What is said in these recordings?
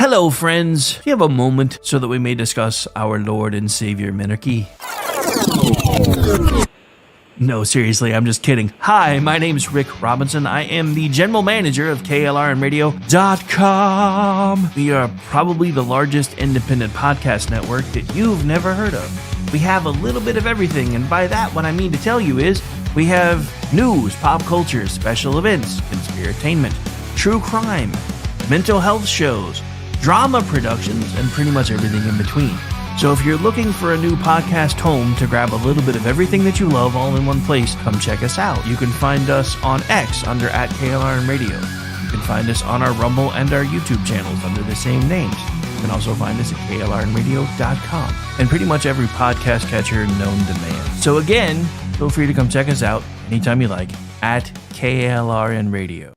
Hello, friends. Do you have a moment so that we may discuss our Lord and Savior Minarchy? No, seriously, I'm just kidding. Hi, my name's Rick Robinson. I am the general manager of KLRNradio.com. We are probably the largest independent podcast network that you've never heard of. We have a little bit of everything, and by that, what I mean to tell you is we have news, pop culture, special events, conspiratainment, true crime, mental health shows, drama productions, and pretty much everything in between. So if you're looking for a new podcast home to grab a little bit of everything that you love all in one place, come check us out. You can find us on X under @KLRNradio. You can find us on our Rumble and our YouTube channels under the same names. You can also find us at KLRNradio.com and pretty much every podcast catcher known to man. So again, feel free to come check us out anytime you like at KLRNradio.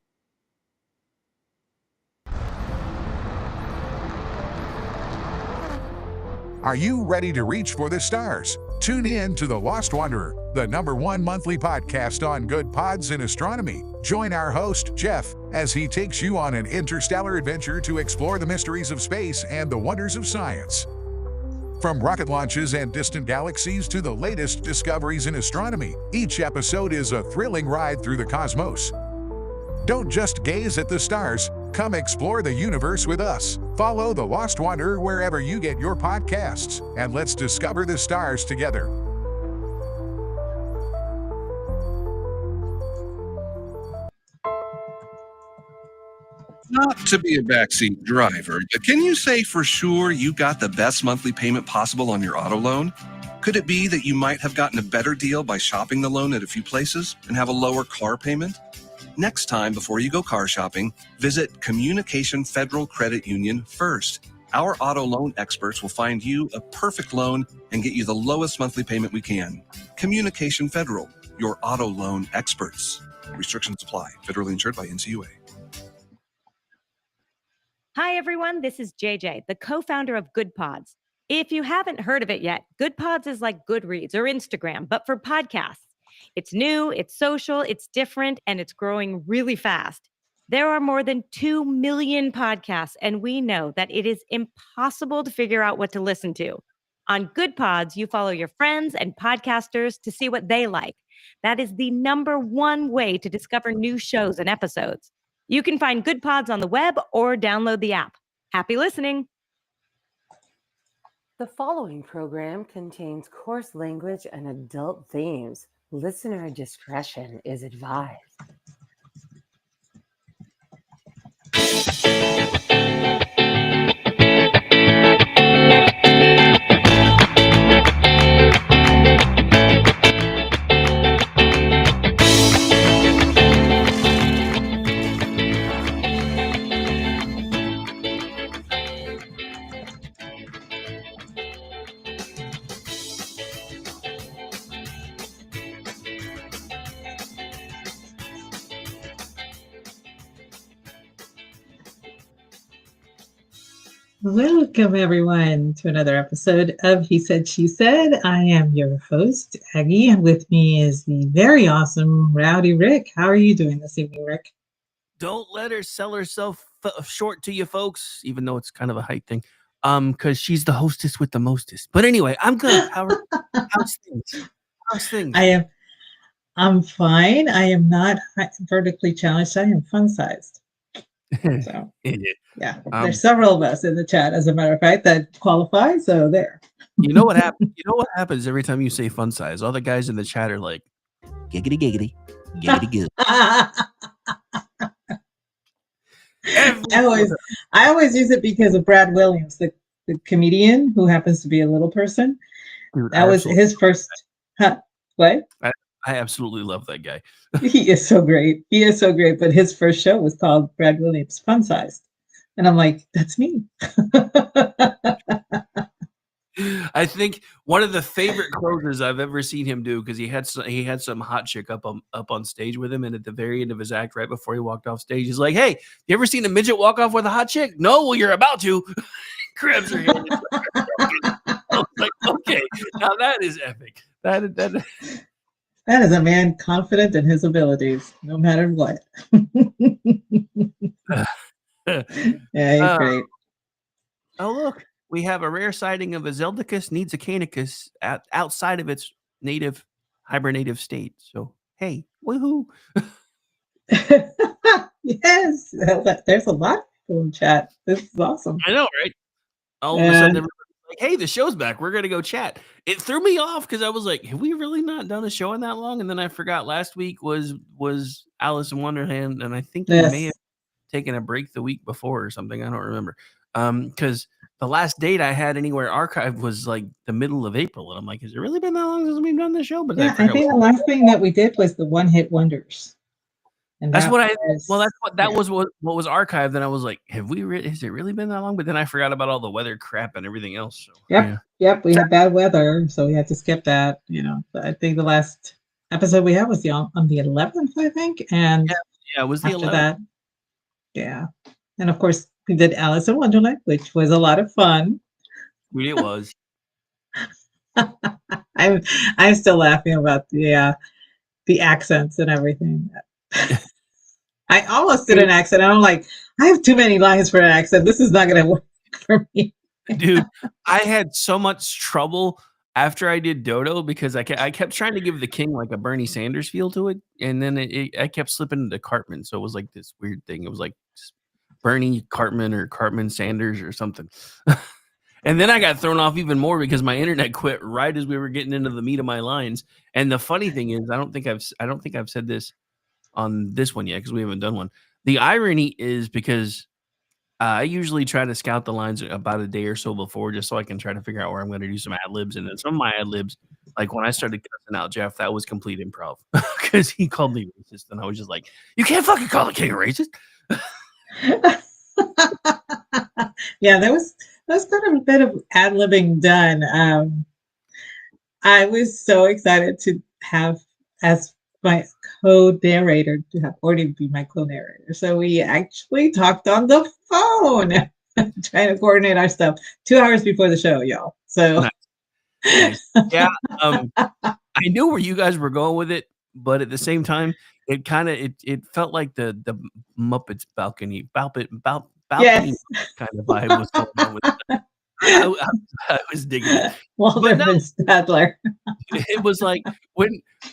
Are you ready to reach for the stars? Tune in to The Lost Wanderer, the #1 monthly podcast on good pods in astronomy. Join our host, Jeff, as he takes you on an interstellar adventure to explore the mysteries of space and the wonders of science. From rocket launches and distant galaxies to the latest discoveries in astronomy, each episode is a thrilling ride through the cosmos. Don't just gaze at the stars. Come explore the universe with us. Follow The Lost Wanderer wherever you get your podcasts, and let's discover the stars together. Not to be a backseat driver, but can you say for sure you got the best monthly payment possible on your auto loan? Could it be that you might have gotten a better deal by shopping the loan at a few places and have a lower car payment? Next time, before you go car shopping, visit Communication Federal Credit Union first. Our auto loan experts will find you a perfect loan and get you the lowest monthly payment we can. Communication Federal, your auto loan experts. Restrictions apply. Federally insured by NCUA. Hi, everyone. This is JJ, the co-founder of Good Pods. If you haven't heard of it yet, Good Pods is like Goodreads or Instagram, but for podcasts. It's new, it's social, it's different, and it's growing really fast. There are more than 2 million podcasts, and we know that it is impossible to figure out what to listen to. On Good Pods, you follow your friends and podcasters to see what they like. That is the #1 way to discover new shows and episodes. You can find Good Pods on the web or download the app. Happy listening. The following program contains coarse language and adult themes. Listener discretion is advised. Welcome, everyone, to another episode of He Said, She Said. I am your host, Aggie, and with me is the very awesome Rowdy Rick. How are you doing this evening, Rick? Don't let her sell herself short to you folks, even though it's kind of a height thing, because she's the hostess with the mostest. But anyway, I'm good. How's things? How's things? I'm fine. I am not vertically challenged. I am fun-sized. So, yeah, there's several of us in the chat, as a matter of fact, that qualify. So there. You know what happens? You know what happens every time you say fun size? All the guys in the chat are like, giggity, giggity, giggity, giggity. I always use it because of Brad Williams, the comedian who happens to be a little person. Dude, that was his first. What? I absolutely love that guy. He is so great. He is so great. But his first show was called Brad Williams Fun Sized. And I'm like, that's me. I think one of the favorite closers I've ever seen him do, because he had some hot chick up on stage with him, and at the very end of his act, right before he walked off stage, he's like, "Hey, you ever seen a midget walk off with a hot chick?" "No." "Well, you're about to." Grabs her hand. I was like, okay, now that is epic. That is a man confident in his abilities, no matter what. Yeah, he's great. Oh, look, we have a rare sighting of a Zeldicus needzacanicus outside of its native hibernative state. So, hey, woohoo. Yes, there's a lot of people in chat. This is awesome. I know, right? All of a sudden, everybody's like, hey, the show's back. We're going to go chat. It threw me off because I was like, have we really not done a show in that long? And then I forgot last week was Alice in Wonderland. And I think we may have taken a break the week before or something. I don't remember. Because the last date I had anywhere archived was like the middle of April. And I'm like, has it really been that long since we've done the show? But yeah, I think the last thing that we did was the One Hit Wonders. And that's what was was archived. And I was like, has it really been that long? But then I forgot about all the weather crap and everything else. So, Yep. We had bad weather, so we had to skip that. But I think the last episode we had was on the 11th, I think. And it was the 11th. That. Yeah. And of course, we did Alice in Wonderland, which was a lot of fun. It was. I'm still laughing about the accents and everything. I almost did an accent. I'm like, I have too many lines for an accent. This is not going to work for me. Dude, I had so much trouble after I did Dodo because I kept trying to give the king like a Bernie Sanders feel to it. And then I kept slipping into Cartman. So it was like this weird thing. It was like Bernie Cartman or Cartman Sanders or something. And then I got thrown off even more because my internet quit right as we were getting into the meat of my lines. And the funny thing is, I don't think I've said this on this one yet because we haven't done one. The irony is because I usually try to scout the lines about a day or so before just so I can try to figure out where I'm going to do some ad libs. And then some of my ad libs, like when I started cussing out Jeff, that was complete improv because he called me racist. And I was just like, you can't fucking call the king a racist. Yeah, that was kind of a bit of ad libbing done. I was so excited to have as my co-narrator to have already be my co-narrator. So we actually talked on the phone trying to coordinate our stuff 2 hours before the show, y'all. So nice. Yeah, I knew where you guys were going with it, but at the same time, it kind of it felt like the Muppets balcony yes. kind of vibe was going on with it. I was digging it. Walter Stadler. It was like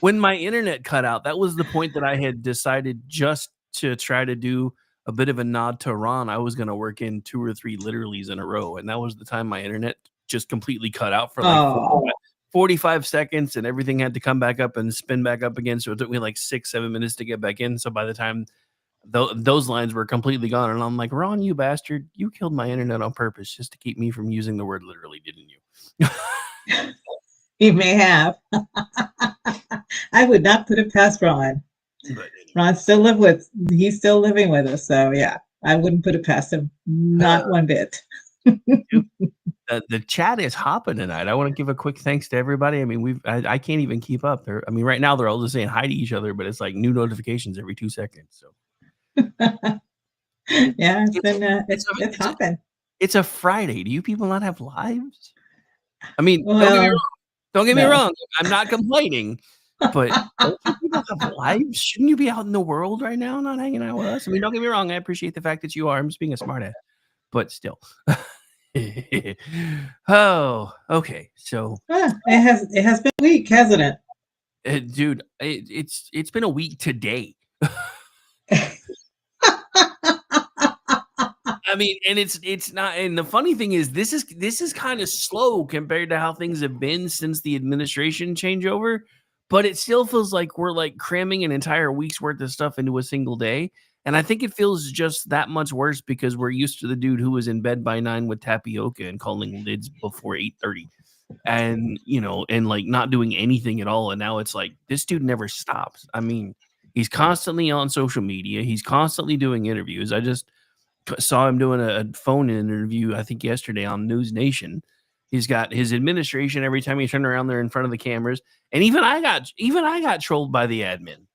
when my internet cut out, that was the point that I had decided just to try to do a bit of a nod to Ron. I was going to work in 2 or 3 literallys in a row. And that was the time my internet just completely cut out for like 45 seconds and everything had to come back up and spin back up again. So it took me like 6-7 minutes to get back in. So by the time those lines were completely gone. And I'm like, Ron, you bastard, you killed my internet on purpose just to keep me from using the word literally, didn't you? He may have. I would not put it past Ron. Ron he's still living with us. So yeah, I wouldn't put it past him. Not one bit. The chat is hopping tonight. I want to give a quick thanks to everybody. I mean, I can't even keep up. Right now they're all just saying hi to each other, but it's like new notifications every 2 seconds. So yeah, it's hopping. It's a Friday. Do you people not have lives? I mean, don't get me wrong. I'm not complaining, but don't you people have lives? Shouldn't you be out in the world right now, not hanging out with us? I mean, don't get me wrong. I appreciate the fact that you are. I'm just being a smartass, but still. Oh, okay. So it has been a week, hasn't it? Dude, it's been a week today. I mean, and it's not. And the funny thing is, this is kind of slow compared to how things have been since the administration changeover. But it still feels like we're like cramming an entire week's worth of stuff into a single day. And I think it feels just that much worse because we're used to the dude who was in bed by 9 with tapioca and calling lids before 8:30, and and like not doing anything at all. And now it's like this dude never stops. I mean, he's constantly on social media. He's constantly doing interviews. I just saw him doing a phone interview, I think yesterday on News Nation. He's got his administration every time he turned around there in front of the cameras. And even I got trolled by the admin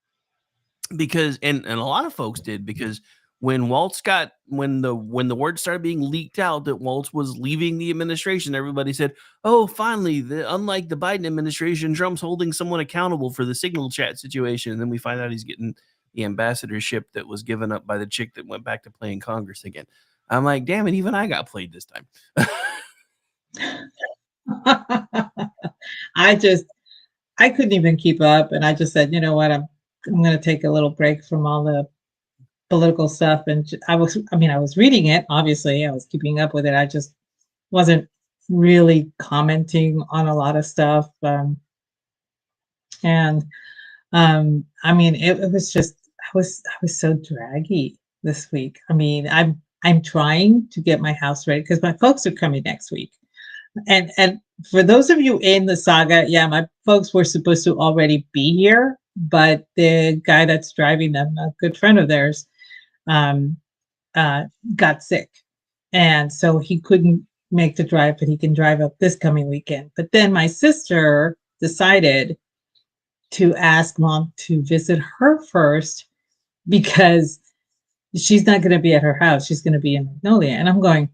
because, and a lot of folks did, because when the word started being leaked out that Waltz was leaving the administration, everybody said, oh, finally, unlike the Biden administration, Trump's holding someone accountable for the Signal chat situation. And then we find out he's getting the ambassadorship that was given up by the chick that went back to playing Congress again. I'm like, damn it, even I got played this time. I couldn't even keep up, and I just said, you know what, I'm going to take a little break from all the political stuff. And I was reading it, obviously, I was keeping up with it. I just wasn't really commenting on a lot of stuff. It was just, I was so draggy this week. I mean, I'm trying to get my house ready because my folks are coming next week. And for those of you in the saga, yeah, my folks were supposed to already be here, but the guy that's driving them, a good friend of theirs, got sick. And so he couldn't make the drive, but he can drive up this coming weekend. But then my sister decided to ask Mom to visit her first because she's not going to be at her house. She's going to be in Magnolia. And I'm going,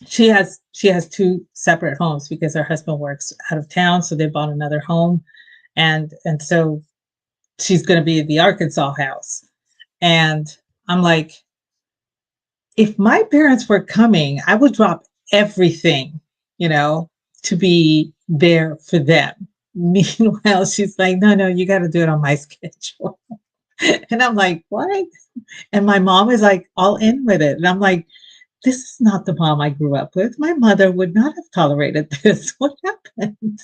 she has two separate homes because her husband works out of town. So they bought another home. And so she's going to be at the Arkansas house. And I'm like, if my parents were coming, I would drop everything, to be there for them. Meanwhile, she's like, no, you got to do it on my schedule. And I'm like, what? And my mom is like all in with it. And I'm like, this is not the mom I grew up with. My mother would not have tolerated this. What happened?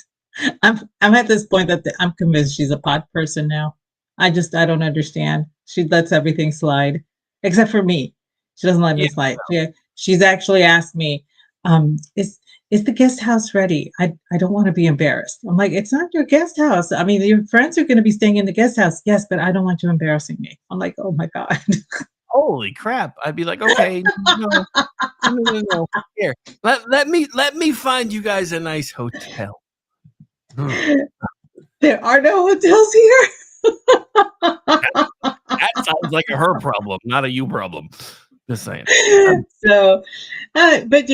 I'm at this point that I'm convinced she's a pod person now. I don't understand. She lets everything slide, except for me. She doesn't let me slide. She's actually asked me, is the guest house ready? I don't want to be embarrassed. I'm like, it's not your guest house. I mean, your friends are going to be staying in the guest house. Yes, but I don't want you embarrassing me. I'm like, oh my God. Holy crap. I'd be like, okay, no. Here, let me find you guys a nice hotel. There are no hotels here. That sounds like a her problem, not a you problem. Just saying. So, but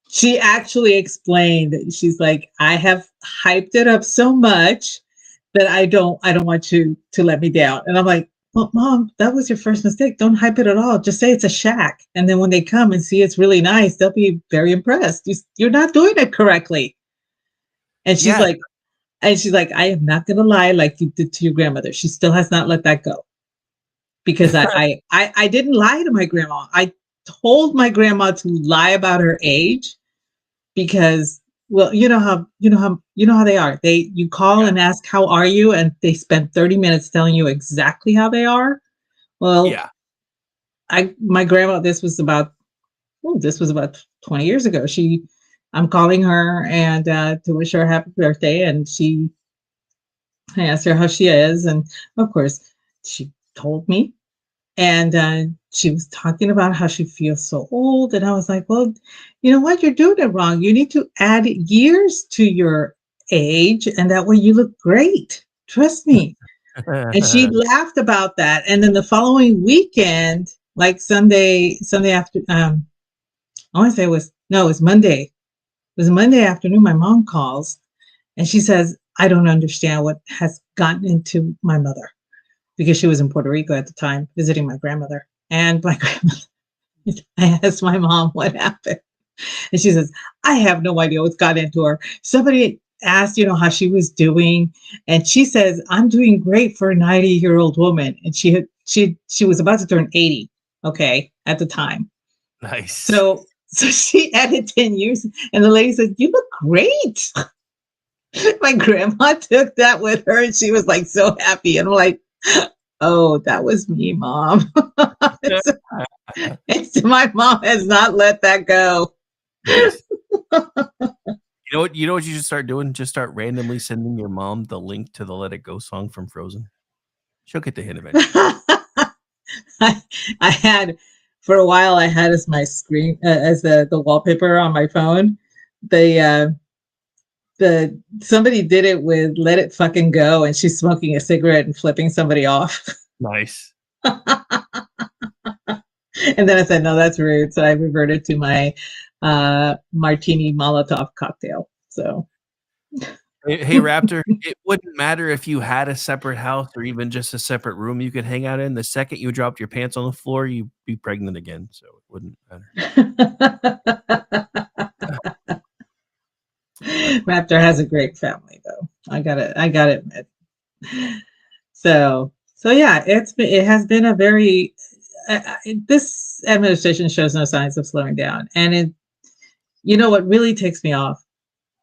she actually explained, she's like, I have hyped it up so much that I don't want you to let me down. And I'm like, well, Mom, that was your first mistake. Don't hype it at all. Just say it's a shack. And then when they come and see it's really nice, they'll be very impressed. You're not doing it correctly. And she's like, I am not going to lie like you did to your grandmother. She still has not let that go. Because I didn't lie to my grandma. I told my grandma to lie about her age because, well, you know how they are. You call and ask, how are you? And they spend 30 minutes telling you exactly how they are. Well, my grandma, this was about 20 years ago. I'm calling her and to wish her a happy birthday. And I asked her how she is. And of course, she told me. And she was talking about how she feels so old. And I was like, well, you know what? You're doing it wrong. You need to add years to your age. And that way you look great. Trust me. And she laughed about that. And then the following weekend, like Sunday after, I want to say it was Monday. It was Monday afternoon. My mom calls and she says, I don't understand what has gotten into my mother. Because she was in Puerto Rico at the time, visiting my grandmother. And my grandmother, I asked my mom what happened. And she says, I have no idea what's got into her. Somebody asked, how she was doing. And she says, I'm doing great for a 90-year-old woman. And she was about to turn 80, okay, at the time. Nice. So she added 10 years. And the lady said, you look great. My grandma took that with her and she was like so happy. And I'm like, oh, that was me, Mom. My mom has not let that go. You know what you should start doing? Just start randomly sending your mom the link to the Let It Go song from Frozen. She'll get the hint eventually. I had, for a while, I had as my screen, as the wallpaper on my phone, somebody did it with Let It Fucking Go, and she's smoking a cigarette and flipping somebody off. Nice. And then I said, no, that's rude. So I reverted to my martini Molotov cocktail. So Hey, Raptor, it wouldn't matter if you had a separate house or even just a separate room you could hang out in. The second you dropped your pants on the floor, you'd be pregnant again, so it wouldn't matter. Raptor has a great family, though. I gotta admit. So yeah, it has been a very this administration shows no signs of slowing down, and what really takes me off,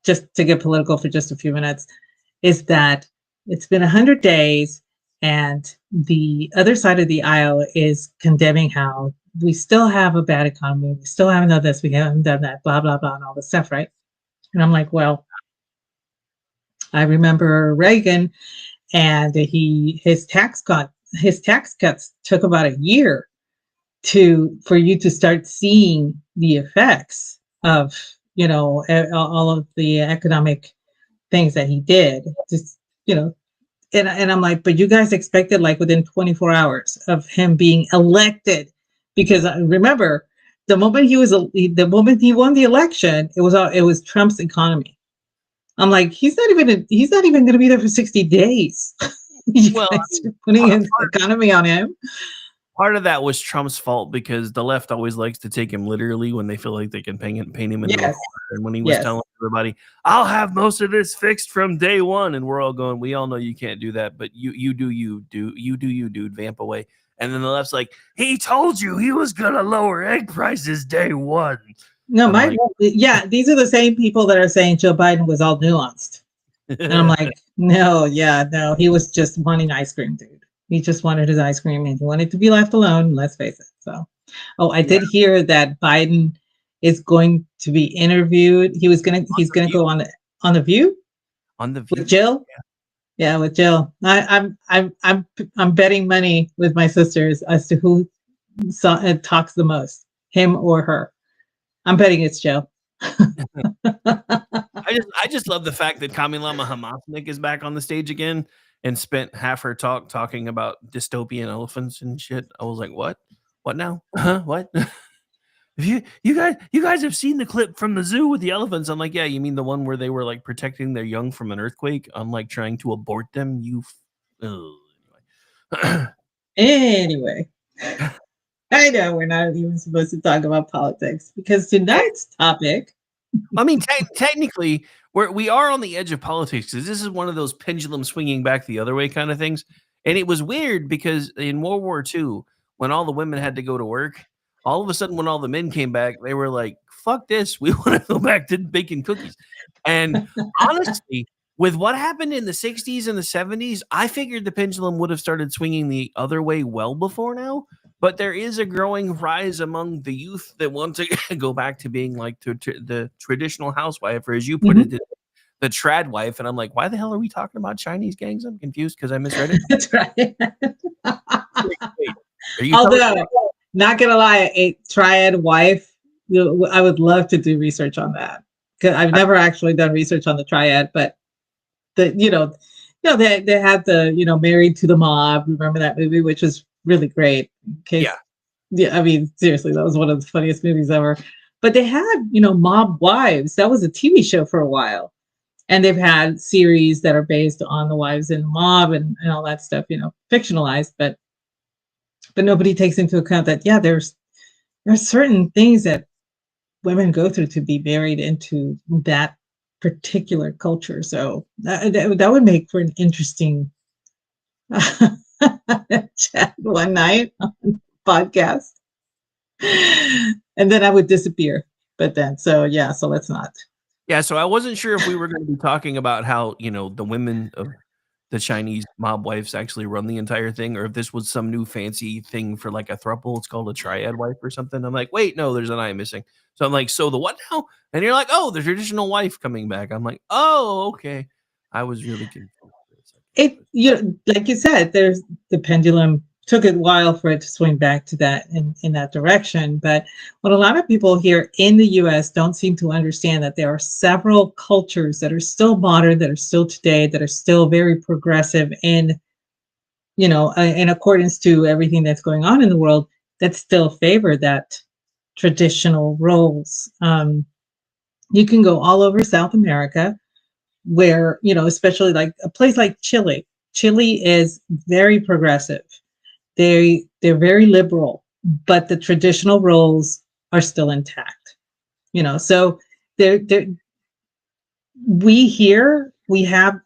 just to get political for just a few minutes, is that it's been 100 days, and the other side of the aisle is condemning how we still have a bad economy, we still haven't done this, we haven't done that, blah blah blah, and all this stuff, right? And I'm like, well, I remember Reagan, and his tax cuts took about a year for you to start seeing the effects of all of the economic things that he did. Just and I'm like, but you guys expected like within 24 hours of him being elected, because I remember the moment he won the election, it was Trump's economy. I'm like, he's not even going to be there for 60 days. Well, putting his economy on him. Part of that was Trump's fault, because the left always likes to take him literally when they feel like they can paint him into a corner. And when he was telling everybody, "I'll have most of this fixed from day one," and we're all going, "We all know you can't do that, but you do, dude, vamp away." And then the left's like, "He told you he was gonna lower egg prices day one." No, these are the same people that are saying Joe Biden was all nuanced. And I'm like, no, he was just wanting ice cream, dude. He just wanted his ice cream, and he wanted to be left alone. Let's face it. So, I did hear that Biden is going to be interviewed. He's gonna go on the View. On the View with Jill. Yeah, with Jill. I'm betting money with my sisters as to who talks the most, him or her. I'm betting it's Jill. I just love the fact that Kamilama Hamasnik is back on the stage again and spent half her talk talking about dystopian elephants and shit. I was like, what? What now? What? You guys have seen the clip from the zoo with the elephants? I'm like, yeah, you mean the one where they were like protecting their young from an earthquake? I'm like trying to abort them. Anyway. I know we're not even supposed to talk about politics, because tonight's topic. I mean, technically, we are on the edge of politics, because this is one of those pendulum swinging back the other way kind of things. And it was weird because in World War II, when all the women had to go to work, all of a sudden when all the men came back, they were like, fuck this. We want to go back to baking cookies. And honestly, with what happened in the 60s and the 70s, I figured the pendulum would have started swinging the other way well before now. But there is a growing rise among the youth that want to go back to being like the traditional housewife, or as you put it, the trad wife. And I'm like, why the hell are we talking about Chinese gangs? I'm confused because I misread it. That's right. Although, not gonna lie, a triad wife, I would love to do research on that, because I've never actually done research on the triad. But they had the Married to the Mob. Remember that movie, which was really great. Yeah. I mean, seriously, that was one of the funniest movies ever. But they had, Mob Wives. That was a TV show for a while, and they've had series that are based on the wives in the mob and all that stuff. Fictionalized, but nobody takes into account that there are certain things that women go through to be married into that particular culture. So that would make for an interesting chat one night on the podcast, and then I would disappear. But then, so let's not. Yeah, so I wasn't sure if we were going to be talking about how the women of the Chinese mob wives actually run the entire thing, or if this was some new fancy thing for like a throuple. It's called a triad wife or something. I'm like, wait, no, there's an eye missing. So I'm like, so the what now? And you're like, oh, the traditional wife coming back. I'm like, oh, okay. I was really confused. Like you said, there's the pendulum took a while for it to swing back to that in that direction. But what a lot of people here in the US don't seem to understand, that there are several cultures that are still modern, that are still today, that are still very progressive in accordance to everything that's going on in the world, that still favor that traditional roles. You can go all over South America, where, especially like a place like Chile. Chile is very progressive. They're very liberal, but the traditional roles are still intact. So we have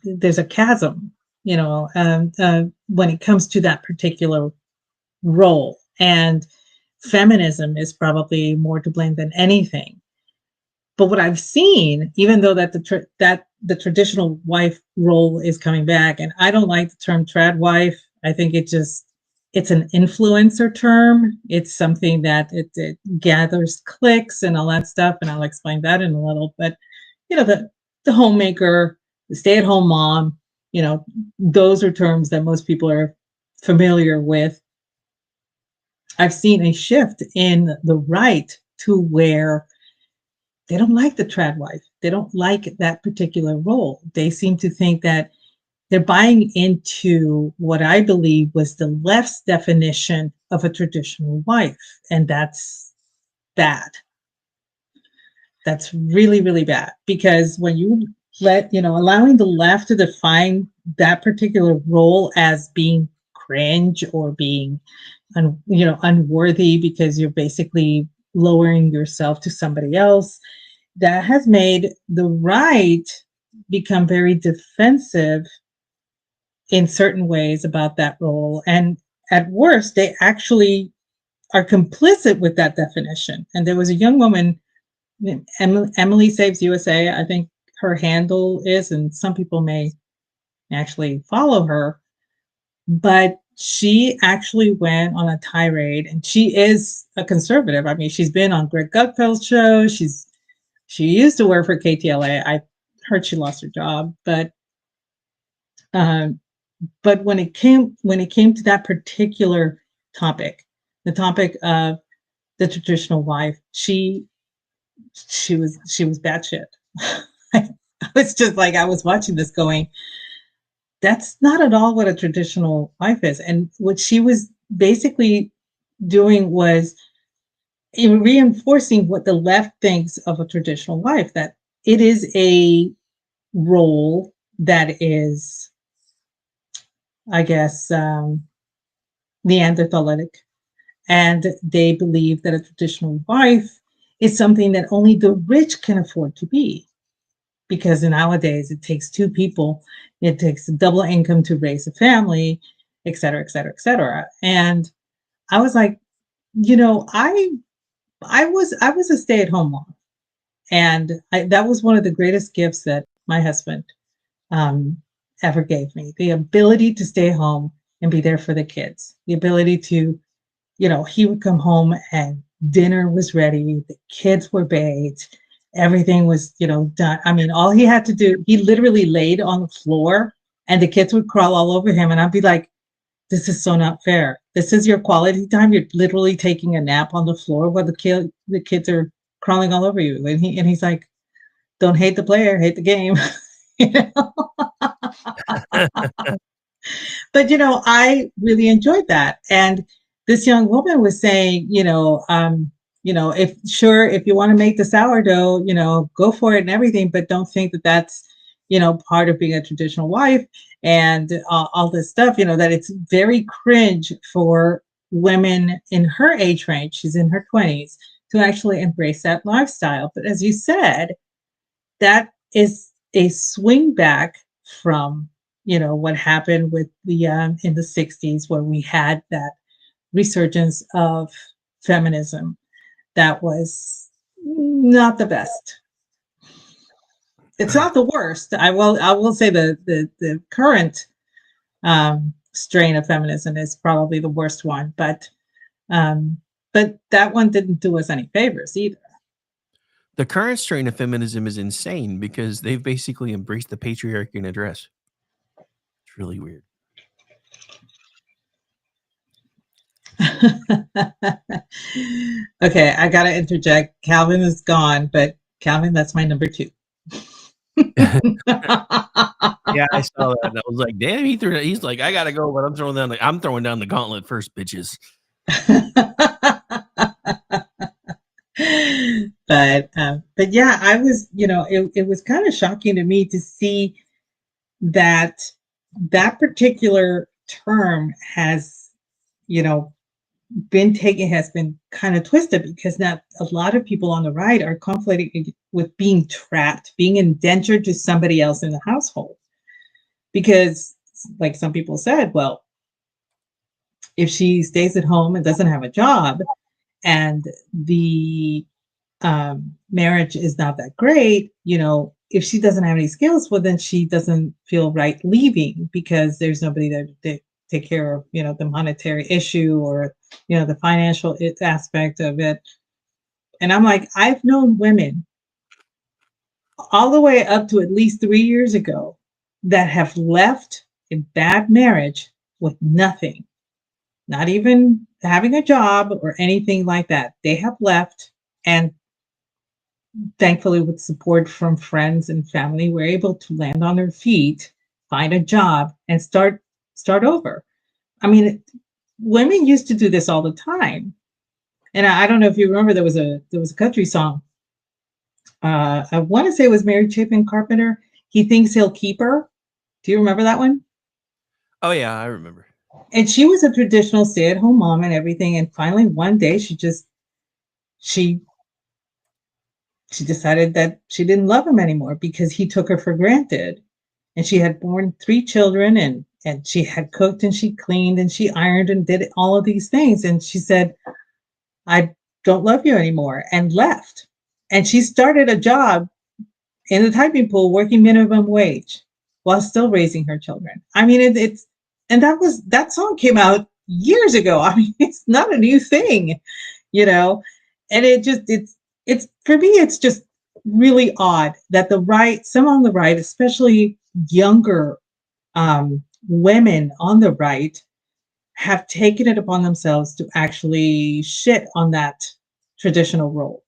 there's a chasm, when it comes to that particular role, and feminism is probably more to blame than anything. But what I've seen, even though that the traditional wife role is coming back, and I don't like the term trad wife. I think it's an influencer term. It's something that it gathers clicks and all that stuff, and I'll explain that in a little. But the homemaker, the stay-at-home mom, those are terms that most people are familiar with. I've seen a shift in the right to where they don't like the trad wife. They don't like that particular role. They seem to think that they're buying into what I believe was the left's definition of a traditional wife. And that's bad. That's really, really bad. Because when you allowing the left to define that particular role as being cringe or being, unworthy, because you're basically lowering yourself to somebody else, that has made the right become very defensive in certain ways about that role. And at worst, they actually are complicit with that definition. And there was a young woman, Emily Saves USA, I think her handle is, and some people may actually follow her, but she actually went on a tirade, and she is a conservative. I mean, she's been on Greg Gutfeld's show. She used to work for KTLA. I heard she lost her job, but when it came to that particular topic, the topic of the traditional wife, she was batshit. I was just like, I was watching this going, that's not at all what a traditional wife is. And what she was basically doing was reinforcing what the left thinks of a traditional wife, that it is a role that is, I guess, Neanderthalic. And they believe that a traditional wife is something that only the rich can afford to be. Because nowadays it takes two people, it takes a double income to raise a family, et cetera, et cetera, et cetera. And I was like, I was a stay-at-home mom, and that was one of the greatest gifts that my husband ever gave me: the ability to stay home and be there for the kids. The ability to, he would come home and dinner was ready, the kids were bathed, everything was, done. I mean, all he had to do, he literally laid on the floor and the kids would crawl all over him, and I'd be like, this is so not fair. This is your quality time. You're literally taking a nap on the floor while the kids are crawling all over you. And he's like, don't hate the player, hate the game. But I really enjoyed that. And this young woman was saying, if you want to make the sourdough, go for it and everything, but don't think that that's, part of being a traditional wife and all this stuff, that it's very cringe for women in her age range, she's in her 20s, to actually embrace that lifestyle. But as you said, that is a swing back from, what happened with the in the 60s, where we had that resurgence of feminism that was not the best. It's not the worst. I will say the current strain of feminism is probably the worst one, but that one didn't do us any favors either. The current strain of feminism is insane because they've basically embraced the patriarchy in a dress. It's really weird. Okay, I gotta interject. Calvin is gone, but Calvin, that's my number 2. Yeah, I saw that. And I was like, damn, he's like, I gotta go, but I'm throwing down the gauntlet first, bitches. but yeah, I was, it was kind of shocking to me to see that that particular term has, has been kind of twisted, because now a lot of people on the right are conflating with being trapped, being indentured to somebody else in the household. Because, like some people said, well, if she stays at home and doesn't have a job, and the marriage is not that great, if she doesn't have any skills, well, then she doesn't feel right leaving, because there's nobody there to take care of, the monetary issue, or, the financial aspect of it. And I'm like, I've known women all the way up to at least 3 years ago that have left a bad marriage with nothing, not even having a job or anything like that. They have left, and thankfully, with support from friends and family, were able to land on their feet, find a job, and start over. I mean, women used to do this all the time. And I don't know if you remember, there was a country song. I want to say it was Mary Chapin Carpenter. He thinks he'll keep her. Do you remember that one? Oh yeah, I remember. And she was a traditional stay-at-home mom and everything. And finally, one day, she decided that she didn't love him anymore, because he took her for granted. And she had born 3 children, and she had cooked and she cleaned and she ironed and did all of these things. And she said, I don't love you anymore, and left. And she started a job in the typing pool working minimum wage while still raising her children. I mean, and that song came out years ago. I mean, it's not a new thing, and it's for me, it's just really odd that some on the right, especially younger women on the right, have taken it upon themselves to actually shit on that traditional role.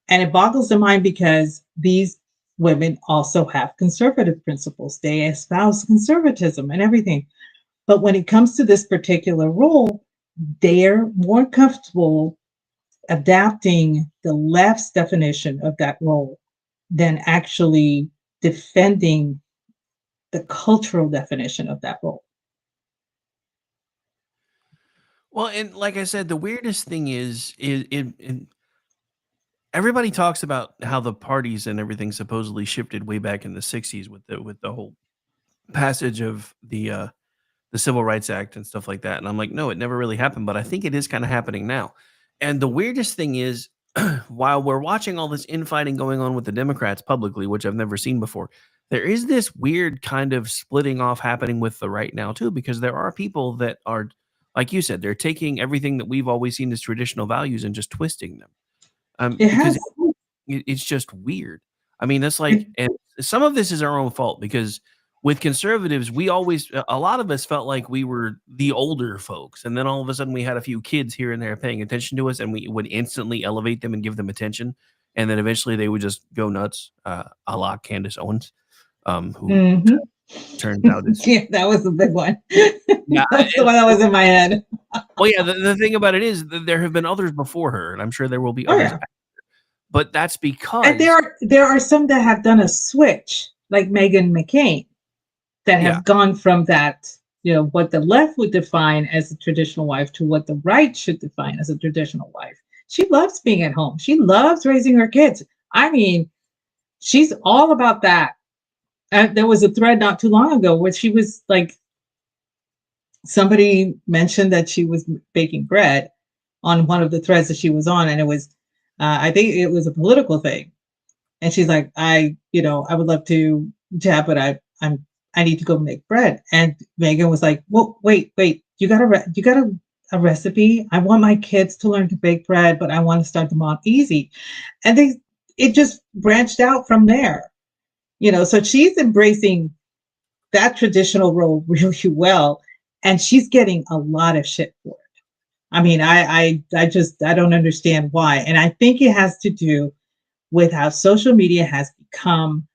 And it boggles the mind, because these women also have conservative principles. They espouse conservatism and everything. But when it comes to this particular role, they're more comfortable adapting the left's definition of that role than actually defending the cultural definition of that role. Well, and like I said, the weirdest thing is everybody talks about how the parties and everything supposedly shifted way back in the 60s with the whole passage of the Civil Rights Act and stuff like that. And I'm like, no, it never really happened, but I think it is kind of happening now. And the weirdest thing is, while we're watching all this infighting going on with the Democrats publicly, which I've never seen before, there is this weird kind of splitting off happening with the right now too, because there are people that are, like you said, they're taking everything that we've always seen as traditional values and just twisting them. Because it's just weird. I mean, that's like, and some of this is our own fault, because with conservatives, a lot of us felt like we were the older folks. And then all of a sudden we had a few kids here and there paying attention to us, and we would instantly elevate them and give them attention. And then eventually they would just go nuts, a la Candace Owens, who turns out is... Yeah, that was a big one. Yeah, that's the one that was in my head. Well, yeah, the thing about it is that there have been others before her, and I'm sure there will be others after. But that's because... And there are some that have done a switch, like Meghan McCain, that have gone from that, what the left would define as a traditional wife to what the right should define as a traditional wife. She loves being at home. She loves raising her kids. I mean, she's all about that. And there was a thread not too long ago where she was like, somebody mentioned that she was baking bread on one of the threads that she was on. And it was, I think it was a political thing. And she's like, I would love to chat, but I need to go make bread. And Meghan was like, well, wait, you got a recipe? I want my kids to learn to bake bread, but I want to start them off easy. And it just branched out from there. So she's embracing that traditional role really well, and she's getting a lot of shit for it. I mean, I don't understand why. And I think it has to do with how social media has become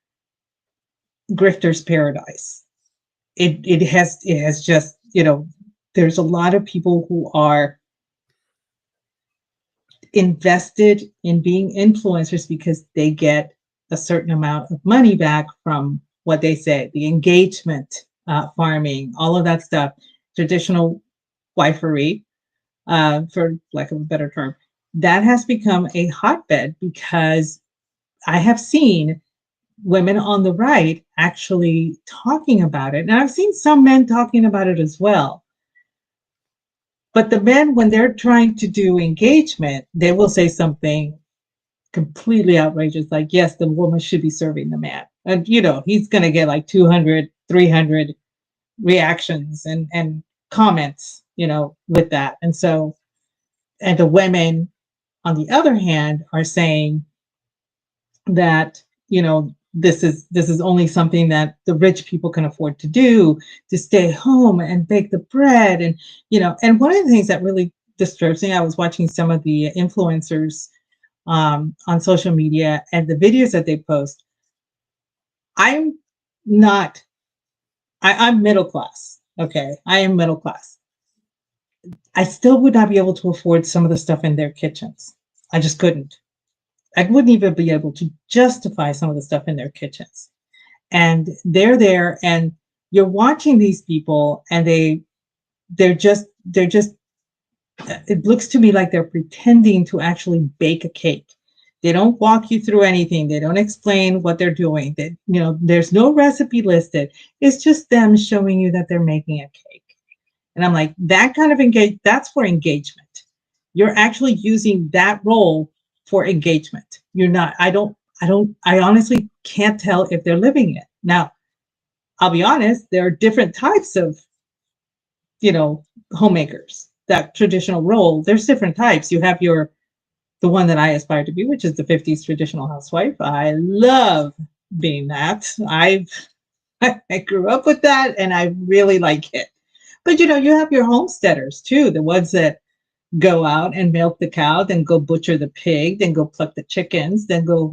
grifter's paradise. It has just, there's a lot of people who are, invested in being influencers because they get a certain amount of money back from what they say, the engagement, farming, all of that stuff, traditional wifery, for lack of a better term, that has become a hotbed because I have seen women on the right actually talking about it. And I've seen some men talking about it as well. But the men, when they're trying to do engagement, they will say something completely outrageous, like, yes, the woman should be serving the man. And, he's going to get like 200, 300 reactions and comments, with that. And so, and the women, on the other hand, are saying that, this is only something that the rich people can afford to do, to stay home and bake the bread. And, and one of the things that really disturbs me, I was watching some of the influencers on social media and the videos that they post. I'm middle class. Okay. I am middle class. I still would not be able to afford some of the stuff in their kitchens. I just couldn't. I wouldn't even be able to justify some of the stuff in their kitchens. And they're there and you're watching these people and they're just, it looks to me like they're pretending to actually bake a cake. They don't walk you through anything. They don't explain what they're doing. There's no recipe listed. It's just them showing you that they're making a cake. And I'm like, that kind of that's for engagement. You're actually using that role for engagement. You're not, I honestly can't tell if they're living it. Now, I'll be honest, there are different types of, homemakers. That traditional role, there's different types. You have the one that I aspire to be, which is the 50s traditional housewife. I love being that. I grew up with that and I really like it. But you have your homesteaders too, the ones that go out and milk the cow, then go butcher the pig, then go pluck the chickens, then go,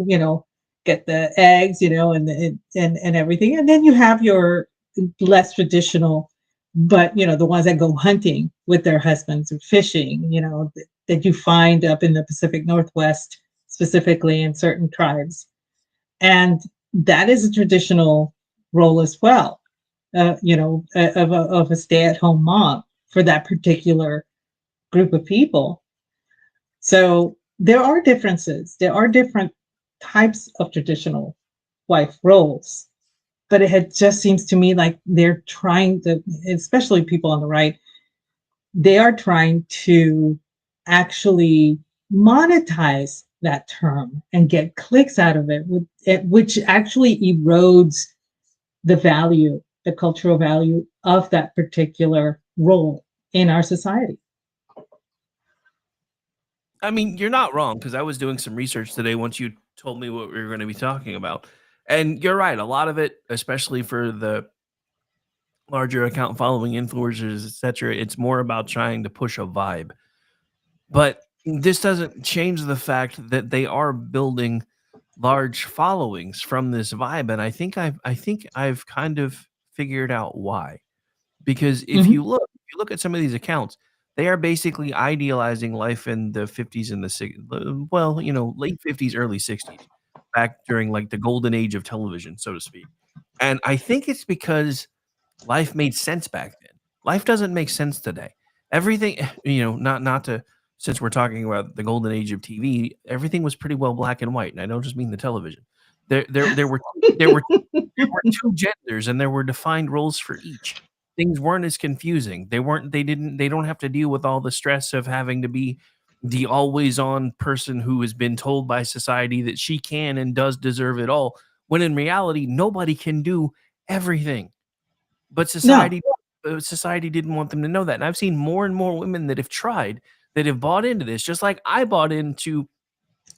get the eggs, and everything. And then you have your less traditional, but the ones that go hunting with their husbands or fishing, that you find up in the Pacific Northwest, specifically in certain tribes. And that is a traditional role as well, of a stay-at-home mom for that particular group of people. So there are differences. There are different types of traditional wife roles. But it just seems to me like they're trying to, especially people on the right, they are trying to actually monetize that term and get clicks out of it, which actually erodes the value, the cultural value of that particular role in our society. I mean, you're not wrong, because I was doing some research today once you told me what we were going to be talking about. And you're right. A lot of it, especially for the larger account following influencers, etc., it's more about trying to push a vibe. But this doesn't change the fact that they are building large followings from this vibe. And I think I've kind of figured out why. Because if you look at some of these accounts, they are basically idealizing life in the 50s and the 60s. Well, late 50s, early 60s, back during like the golden age of television, so to speak. And I think it's because life made sense back then. Life doesn't make sense today. Everything, not to, since we're talking about the golden age of TV, everything was pretty well black and white. And I don't just mean the television. There were two genders and there were defined roles for each. Things weren't as confusing. They don't have to deal with all the stress of having to be the always on person who has been told by society that she can and does deserve it all, when in reality, nobody can do everything. But society didn't want them to know that. And I've seen more and more women that have tried, that have bought into this, just like I bought into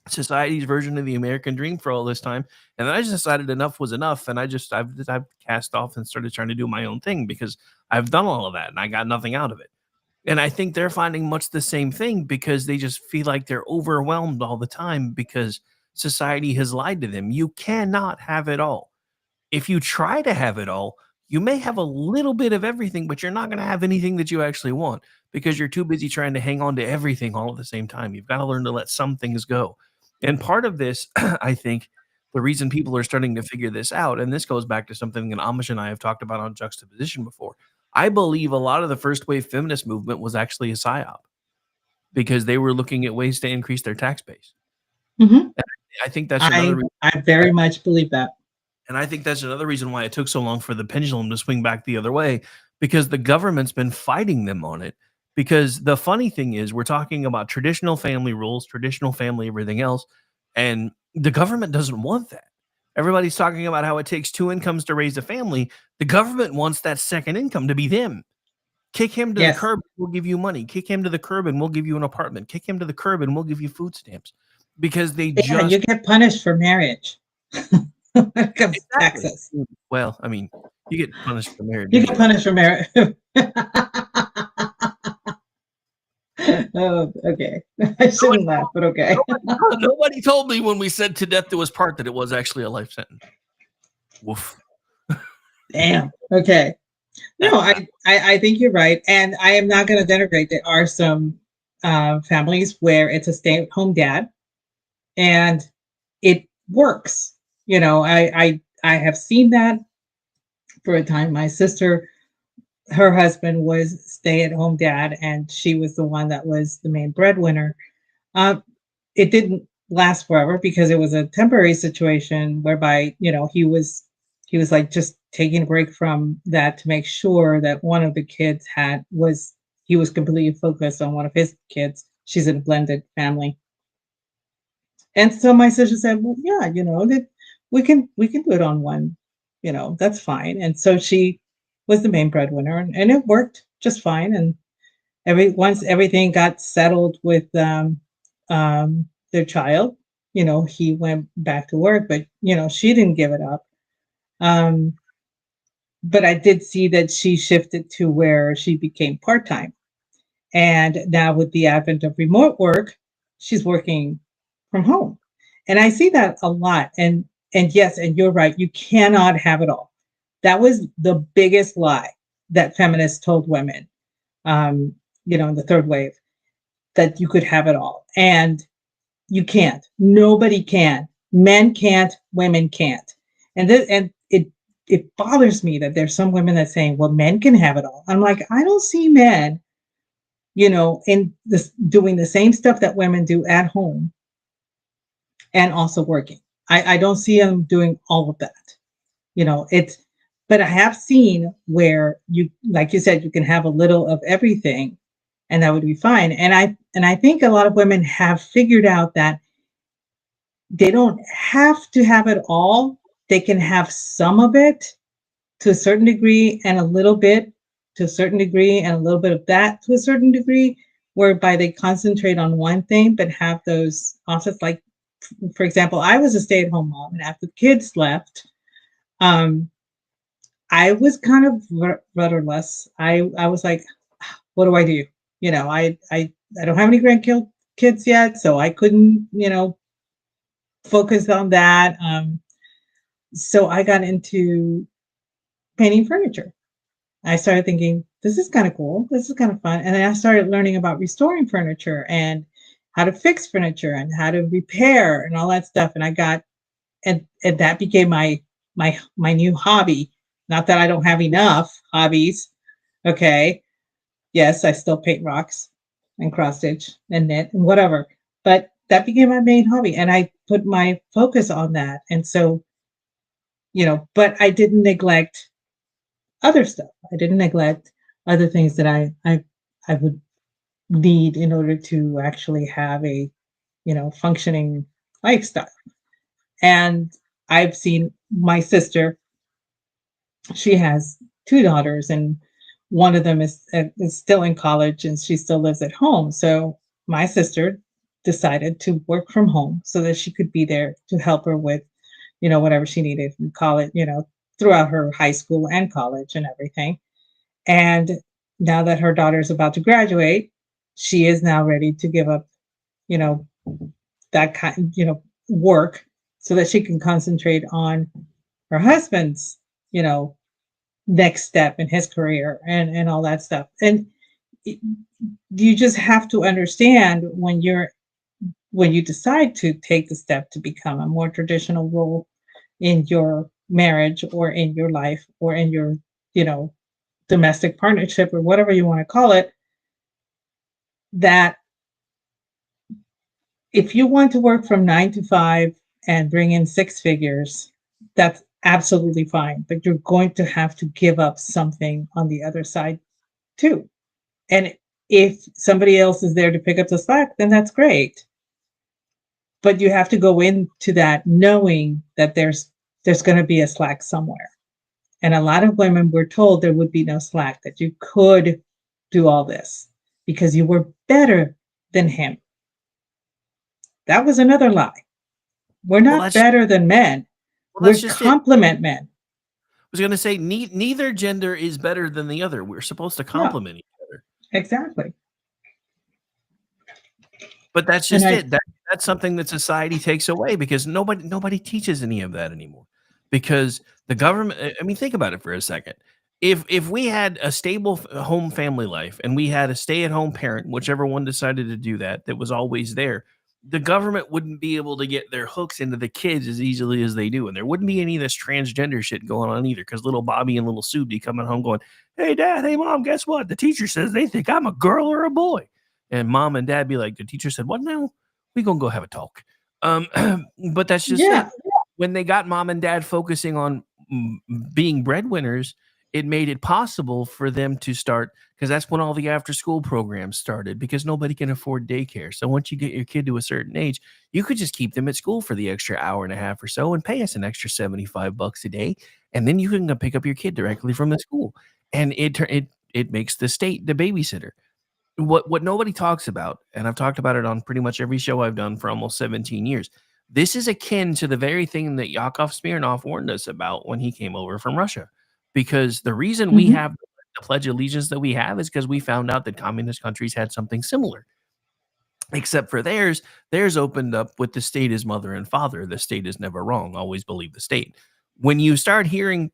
society's version of the American dream for all this time. And then I just decided enough was enough. And I've cast off and started trying to do my own thing, because I've done all of that and I got nothing out of it. And I think they're finding much the same thing, because they just feel like they're overwhelmed all the time because society has lied to them. You cannot have it all. If you try to have it all, you may have a little bit of everything, but you're not going to have anything that you actually want because you're too busy trying to hang on to everything all at the same time. You've got to learn to let some things go. And part of this, I think, the reason people are starting to figure this out, and this goes back to something that Amish and I have talked about on Juxtaposition before. I believe a lot of the first wave feminist movement was actually a psyop because they were looking at ways to increase their tax base. Mm-hmm. I think that's another reason. I very much believe that. And I think that's another reason why it took so long for the pendulum to swing back the other way, because the government's been fighting them on it. Because the funny thing is, we're talking about traditional family rules, traditional family, everything else, and the government doesn't want that. Everybody's talking about how it takes 2 incomes to raise a family. The government wants that second income to be them. Kick him to the curb, we'll give you money. Kick him to the curb and we'll give you an apartment. Kick him to the curb and we'll give you food stamps. Because they you get punished for marriage. When it comes to taxes. Well, I mean, you get punished for marriage. You get punished for marriage. Oh, okay. I shouldn't laugh, but okay. Nobody told me when we said to death do us part that it was actually a life sentence. Woof. Damn. Okay. No, I think you're right. And I am not going to denigrate. There are some families where it's a stay-at-home dad and it works. You know, I have seen that for a time. My sister, her husband was stay-at-home dad, and she was the one that was the main breadwinner. It didn't last forever because it was a temporary situation whereby, you know, he was like just taking a break from that to make sure that one of the kids he was completely focused on one of his kids. She's in a blended family. And so my sister said, well, yeah, you know, that we can do it on one, you know, that's fine. And so she was the main breadwinner, and it worked just fine. And once everything got settled with their child, you know, he went back to work, but you know, she didn't give it up. But I did see that she shifted to where she became part-time. And now with the advent of remote work, she's working from home. And I see that a lot. And yes, and you're right, you cannot have it all. That was the biggest lie that feminists told women, you know, in the third wave, that you could have it all. And you can't. Nobody can. Men can't, women can't. And it bothers me that there's some women that saying, well, men can have it all. I'm like, I don't see men, you know, in this doing the same stuff that women do at home and also working. I don't see them doing all of that. You know, but I have seen where you, like you said, you can have a little of everything and that would be fine. And I think a lot of women have figured out that they don't have to have it all. They can have some of it to a certain degree and a little bit to a certain degree and a little bit of that to a certain degree, whereby they concentrate on one thing but have those offsets. Like, for example, I was a stay-at-home mom, and after the kids left, I was kind of rudderless. I was like, what do I do? You know, I don't have any grandkids yet, so I couldn't, you know, focus on that. So I got into painting furniture. I started thinking, this is kind of cool. This is kind of fun. And then I started learning about restoring furniture and how to fix furniture and how to repair and all that stuff. And I got, and that became my new hobby. Not that I don't have enough hobbies. Okay. Yes, I still paint rocks and cross stitch and knit and whatever. But that became my main hobby. And I put my focus on that. And so, you know, but I didn't neglect other stuff. I didn't neglect other things that I would need in order to actually have a, you know, functioning lifestyle. And I've seen my sister, she has 2 daughters, and one of them is still in college and she still lives at home. So my sister decided to work from home so that she could be there to help her with, you know, whatever she needed in college, you know, throughout her high school and college and everything. And now that her daughter is about to graduate, she is now ready to give up, you know, that kind, you know, work so that she can concentrate on her husband's, you know, next step in his career and all that stuff. And you just have to understand when you decide to take the step to become a more traditional role in your marriage or in your life or in your, domestic partnership or whatever you want to call it, that if you want to work from 9 to 5 and bring in 6 figures, that's absolutely fine. But you're going to have to give up something on the other side too. And if somebody else is there to pick up the slack, then that's great. But you have to go into that knowing that there's going to be a slack somewhere. And a lot of women were told there would be no slack, that you could do all this because you were better than him. That was another lie. We're not better than men. We complement men. I was going to say neither gender is better than the other. We're supposed to complement each other. Exactly. But that's just it. That's something that society takes away because nobody teaches any of that anymore. Because the government, I mean, think about it for a second. If we had a stable home family life and we had a stay-at-home parent, whichever one decided to do that was always there, the government wouldn't be able to get their hooks into the kids as easily as they do. And there wouldn't be any of this transgender shit going on either because little Bobby and little Sue be coming home going, hey, Dad, hey, Mom, guess what? The teacher says they think I'm a girl or a boy. And Mom and Dad be like, the teacher said, what now? We gonna go have a talk. But that's just it. When they got Mom and Dad focusing on being breadwinners, it made it possible for them to start, because that's when all the after school programs started, because nobody can afford daycare. So once you get your kid to a certain age, you could just keep them at school for the extra hour and a half or so and pay us an extra $75 a day. And then you can go pick up your kid directly from the school. And it makes the state the babysitter. What nobody talks about, and I've talked about it on pretty much every show I've done for almost 17 years, this is akin to the very thing that Yakov Smirnoff warned us about when he came over from Russia. Because the reason we have the Pledge of Allegiance that we have is because we found out that communist countries had something similar. Except for theirs opened up with the state as mother and father. The state is never wrong. Always believe the state. When you start hearing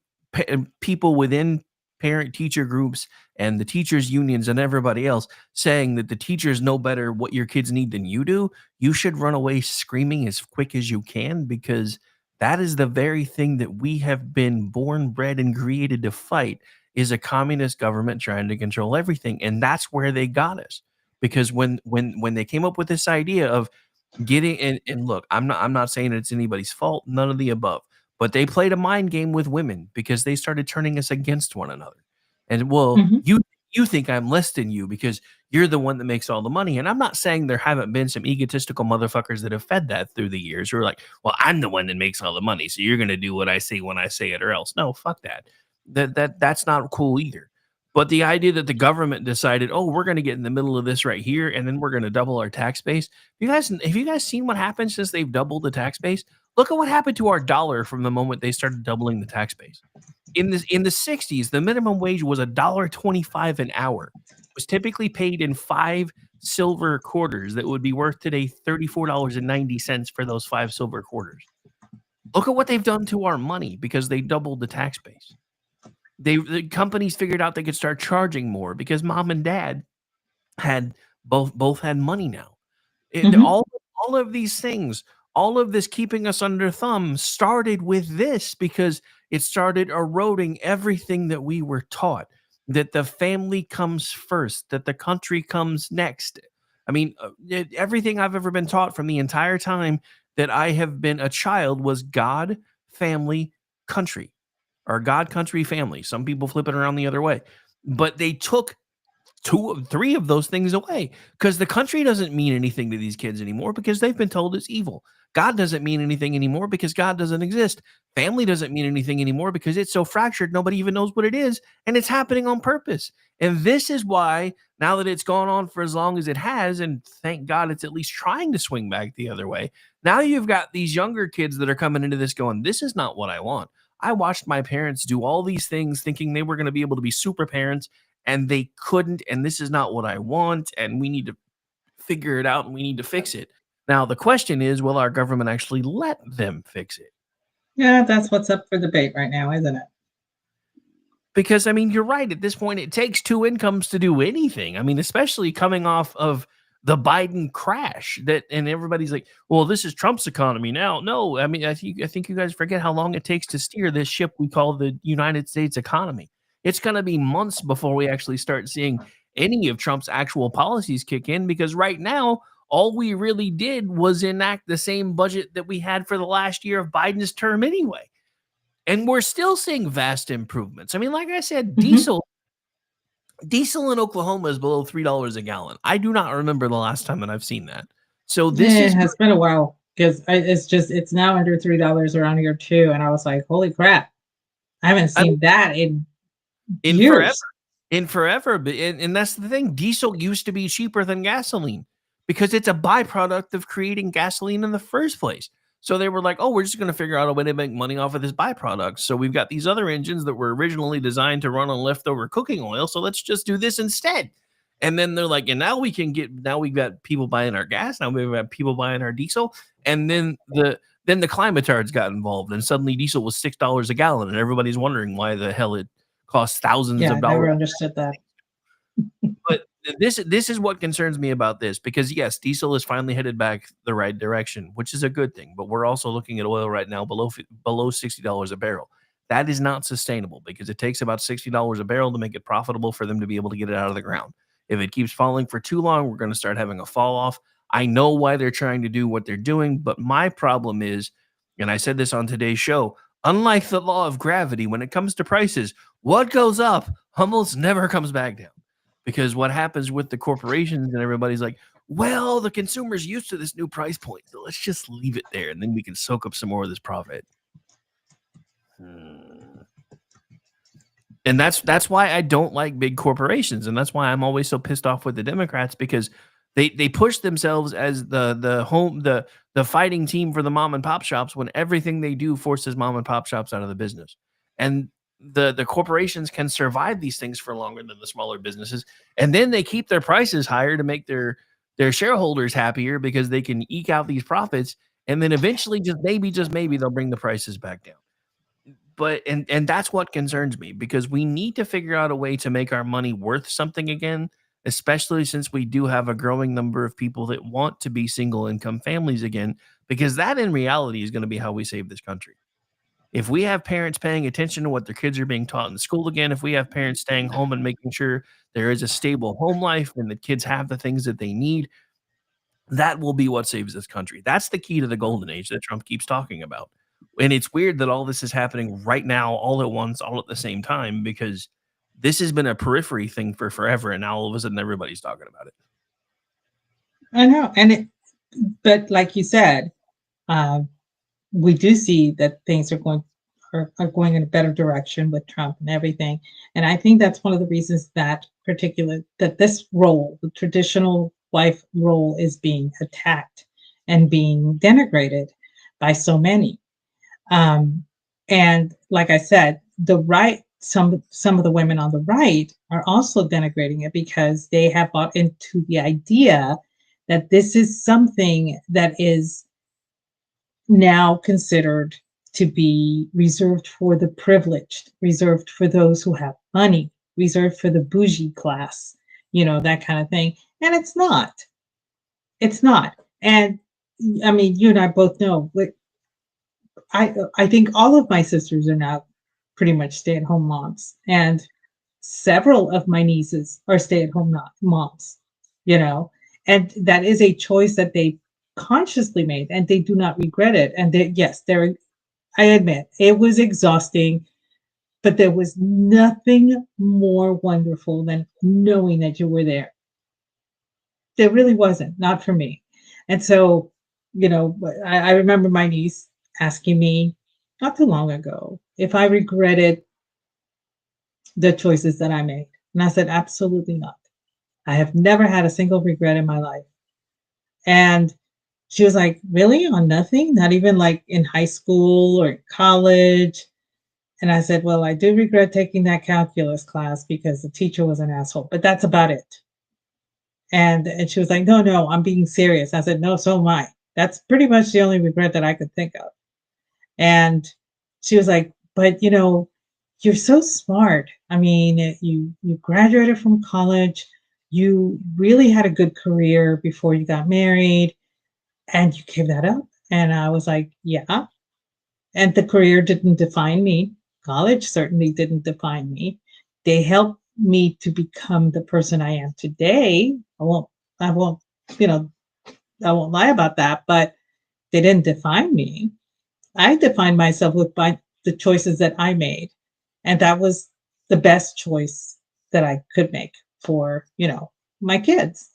people within parent-teacher groups and the teachers' unions and everybody else saying that the teachers know better what your kids need than you do, you should run away screaming as quick as you can, because that is the very thing that we have been born, bred, and created to fight, is a communist government trying to control everything. And that's where they got us. Because when they came up with this idea of getting and look, I'm not saying it's anybody's fault, none of the above. But they played a mind game with women because they started turning us against one another. And you think I'm less than you because you're the one that makes all the money. And I'm not saying there haven't been some egotistical motherfuckers that have fed that through the years who are like, well, I'm the one that makes all the money, so you're going to do what I say when I say it or else. No, fuck that. That's not cool either. But the idea that the government decided, oh, we're going to get in the middle of this right here, and then we're going to double our tax base. Have you guys seen what happened since they've doubled the tax base? Look at what happened to our dollar from the moment they started doubling the tax base. In the 60s, the minimum wage was $1.25 an hour. It was typically paid in 5 silver quarters that would be worth today $34.90 for those 5 silver quarters. Look at what they've done to our money because they doubled the tax base. The companies figured out they could start charging more because Mom and Dad had both had money now. All of these things, all of this keeping us under thumb started with this, because it started eroding everything that we were taught, that the family comes first, that the country comes next. I mean, everything I've ever been taught from the entire time that I have been a child was God, family, country, or God, country, family. Some people flip it around the other way, but they took 3 of those things away, because the country doesn't mean anything to these kids anymore because they've been told it's evil. God doesn't mean anything anymore because God doesn't exist. Family doesn't mean anything anymore because it's so fractured nobody even knows what it is, and it's happening on purpose. And this is why, now that it's gone on for as long as it has, and thank God it's at least trying to swing back the other way, now you've got these younger kids that are coming into this going, this is not what I want. I watched my parents do all these things thinking they were going to be able to be super parents, and they couldn't, and this is not what I want, and we need to figure it out, and we need to fix it. Now, the question is, will our government actually let them fix it? Yeah, that's what's up for debate right now, isn't it? Because, I mean, you're right. At this point, it takes two incomes to do anything. I mean, especially coming off of the Biden crash and everybody's like, well, this is Trump's economy now. No, I mean, I think you guys forget how long it takes to steer this ship we call the United States economy. It's going to be months before we actually start seeing any of Trump's actual policies kick in, because right now, all we really did was enact the same budget that we had for the last year of Biden's term anyway. And we're still seeing vast improvements. I mean, like I said, diesel in Oklahoma is below $3 a gallon. I do not remember the last time that I've seen that. So this It has been a while, because it's now under $3 around here too. And I was like, holy crap, I haven't seen that in years. Forever. But and that's the thing. Diesel used to be cheaper than gasoline because it's a byproduct of creating gasoline in the first place. So they were like, oh, we're just going to figure out a way to make money off of this byproduct. So we've got these other engines that were originally designed to run on leftover cooking oil. So let's just do this instead. And then they're like, and now we've got people buying our gas. Now we've got people buying our diesel. And then the climatards got involved, and suddenly diesel was $6 a gallon. And everybody's wondering why the hell it costs thousands of dollars. I never understood that. But this is what concerns me about this, because yes, diesel is finally headed back the right direction, which is a good thing. But we're also looking at oil right now below $60 a barrel. That is not sustainable, because it takes about $60 a barrel to make it profitable for them to be able to get it out of the ground. If it keeps falling for too long, we're going to start having a fall off. I know why they're trying to do what they're doing, but my problem is, and I said this on today's show, unlike the law of gravity, when it comes to prices, what goes up almost never comes back down. Because what happens with the corporations and everybody's like, well, the consumer's used to this new price point, so let's just leave it there, and then we can soak up some more of this profit. And that's why I don't like big corporations, and that's why I'm always so pissed off with the Democrats, because they push themselves as the fighting team for the mom and pop shops when everything they do forces mom and pop shops out of the business. And the corporations can survive these things for longer than the smaller businesses, and then they keep their prices higher to make their shareholders happier, because they can eke out these profits, and then eventually just maybe they'll bring the prices back down. But and that's what concerns me, because we need to figure out a way to make our money worth something again, especially since we do have a growing number of people that want to be single income families again, because that in reality is going to be how we save this country. If we have parents paying attention to what their kids are being taught in school again, if we have parents staying home and making sure there is a stable home life and the kids have the things that they need, that will be what saves this country. That's the key to the golden age that Trump keeps talking about. And it's weird that all this is happening right now, all at once, all at the same time, because this has been a periphery thing for forever, and now all of a sudden everybody's talking about it. I know. But like you said, we do see that things are going in a better direction with Trump and everything. And I think that's one of the reasons that this role, the traditional wife role, is being attacked and being denigrated by so many. And like I said, some of the women on the right are also denigrating it, because they have bought into the idea that this is something that is now considered to be reserved for the privileged, reserved for those who have money, reserved for the bougie class, that kind of thing. And it's not. It's not. And I mean, you and I both know, I think all of my sisters are now pretty much stay-at-home moms, and several of my nieces are stay-at-home moms, and that is a choice that they consciously made, and they do not regret it. And I admit it was exhausting, but there was nothing more wonderful than knowing that you were there. There really wasn't, not for me. And so, I remember my niece asking me not too long ago if I regretted the choices that I made. And I said, absolutely not. I have never had a single regret in my life. And she was like, really? On nothing? Not even like in high school or college? And I said, well, I do regret taking that calculus class because the teacher was an asshole, but that's about it. And she was like, no, I'm being serious. I said, no, so am I. That's pretty much the only regret that I could think of. And she was like, but you're so smart. I mean, you graduated from college, you really had a good career before you got married, and you gave that up. And I was like, yeah. And the career didn't define me. College certainly didn't define me. They helped me to become the person I am today. I won't, you know, I won't lie about that, but they didn't define me. I defined myself the choices that I made. And that was the best choice that I could make for, my kids.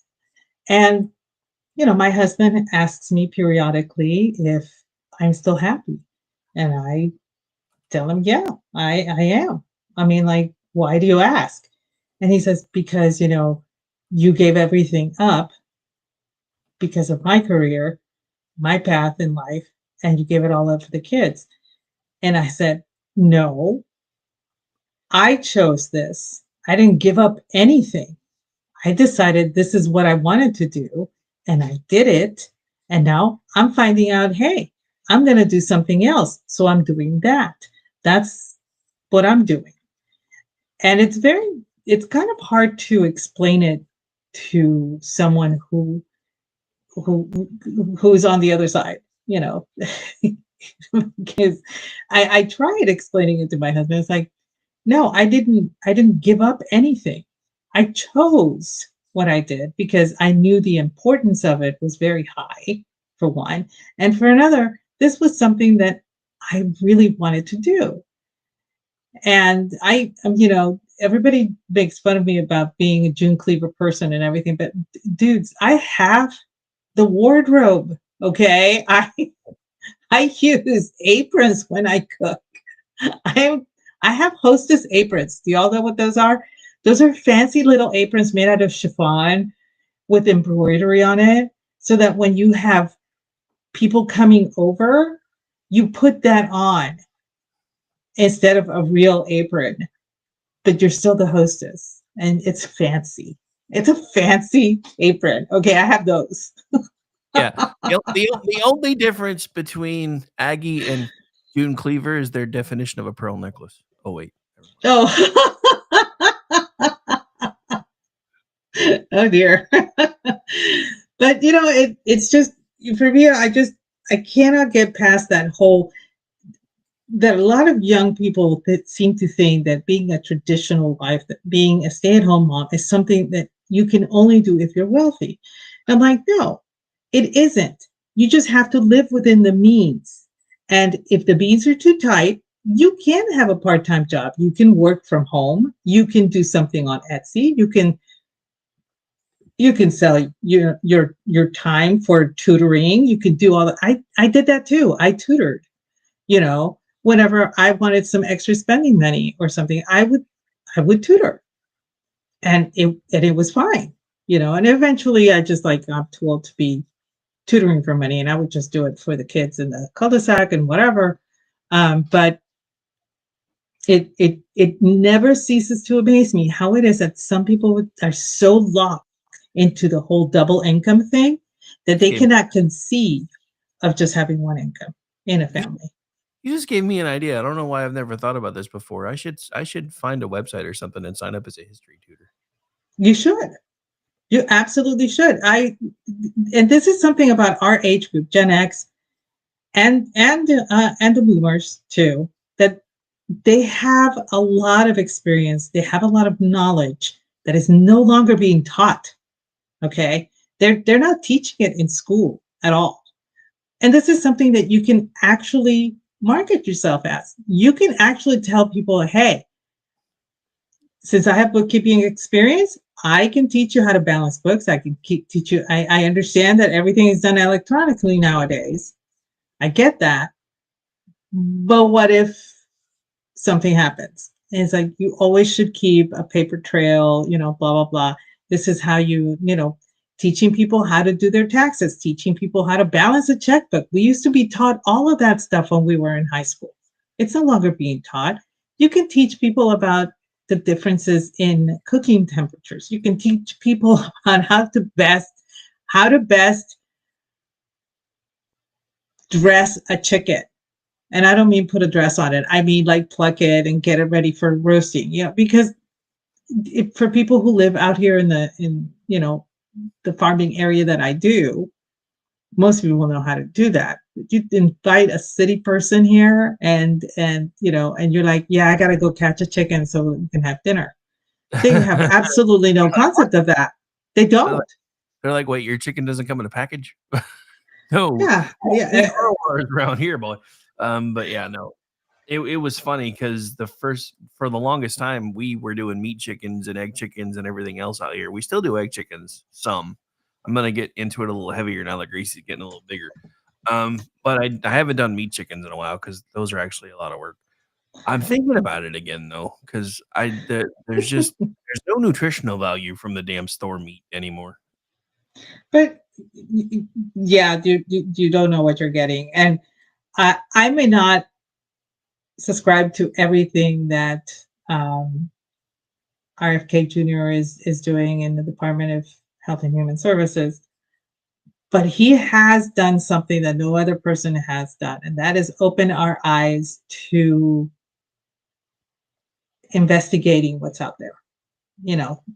And, my husband asks me periodically if I'm still happy. And I tell him, yeah, I am. I mean, like, why do you ask? And he says, because, you gave everything up because of my career, my path in life, and you gave it all up for the kids. And I said, no, I chose this. I didn't give up anything. I decided this is what I wanted to do, and I did it. And now I'm finding out, hey, I'm going to do something else. So I'm doing that. That's what I'm doing. And it's kind of hard to explain it to someone who's on the other side, because I tried explaining it to my husband. It's like, no, I didn't give up anything. I chose what I did because I knew the importance of it was very high, for one. And for another, this was something that I really wanted to do. And everybody makes fun of me about being a June Cleaver person and everything, but dudes, I have the wardrobe. Okay. I use aprons when I cook. I have hostess aprons. Do y'all know what those are? Those are fancy little aprons made out of chiffon with embroidery on it, so that when you have people coming over, you put that on instead of a real apron, but you're still the hostess. And it's fancy. It's a fancy apron. Okay, I have those. Yeah. The only difference between Aggie and June Cleaver is their definition of a pearl necklace. Oh, wait. Oh, oh dear. But it's just, for me, I cannot get past that a lot of young people that seem to think that being a traditional wife, that being a stay-at-home mom is something that you can only do if you're wealthy. I'm like, no, it isn't. You just have to live within the means. And if the means are too tight, you can have a part-time job. You can work from home. You can do something on Etsy. You can sell your time for tutoring. You can do all that. I did that too. I tutored, whenever I wanted some extra spending money or something, I would tutor, and it was fine, and eventually I just got too old to be tutoring for money, and I would just do it for the kids in the cul-de-sac and whatever. But it never ceases to amaze me how it is that some people are so locked into the whole double income thing that they cannot conceive of just having one income in a family. You just gave me an idea. I don't know why I've never thought about this before. I should find a website or something and sign up as a history tutor. You should. You absolutely should. And this is something about our age group, Gen X, and the boomers too, that they have a lot of experience. They have a lot of knowledge that is no longer being taught. Okay, they're not teaching it in school at all. And this is something that you can actually market yourself as. You can actually tell people, hey, since I have bookkeeping experience, I can teach you how to balance books. I can teach you. I understand that everything is done electronically nowadays. I get that. But what if something happens? And it's like, you always should keep a paper trail, blah, blah, blah. This is how teaching people how to do their taxes, teaching people how to balance a checkbook. We used to be taught all of that stuff when we were in high school. It's no longer being taught. You can teach people about the differences in cooking temperatures. You can teach people on how to best dress a chicken. And I don't mean put a dress on it. I mean like pluck it and get it ready for roasting. Because for people who live out here in the farming area that I do, most people know how to do that. You invite a city person here and you're like, yeah, I gotta go catch a chicken so we can have dinner. They have absolutely no concept of that. They don't. They're like, wait, your chicken doesn't come in a package? No. Yeah. Around here, boy. But yeah, no. It was funny because for the longest time we were doing meat chickens and egg chickens and everything else out here. We still do egg chickens, some. I'm gonna get into it a little heavier now that Gracie's getting a little bigger. But I haven't done meat chickens in a while because those are actually a lot of work. I'm thinking about it again though, because there's no nutritional value from the damn store meat anymore. But yeah, you don't know what you're getting, and I may not subscribe to everything that RFK Jr. is doing in the Department of Health and Human Services, but he has done something that no other person has done, and that is open our eyes to investigating what's out there.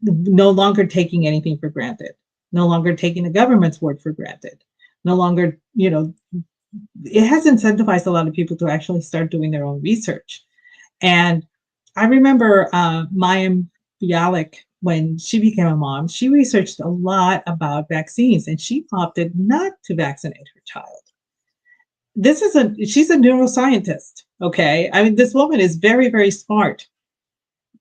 No longer taking anything for granted, no longer taking the government's word for granted, no longer, it has incentivized a lot of people to actually start doing their own research. And I remember Mayim Bialik, when she became a mom, she researched a lot about vaccines and she opted not to vaccinate her child. She's a neuroscientist, okay? I mean, this woman is very, very smart.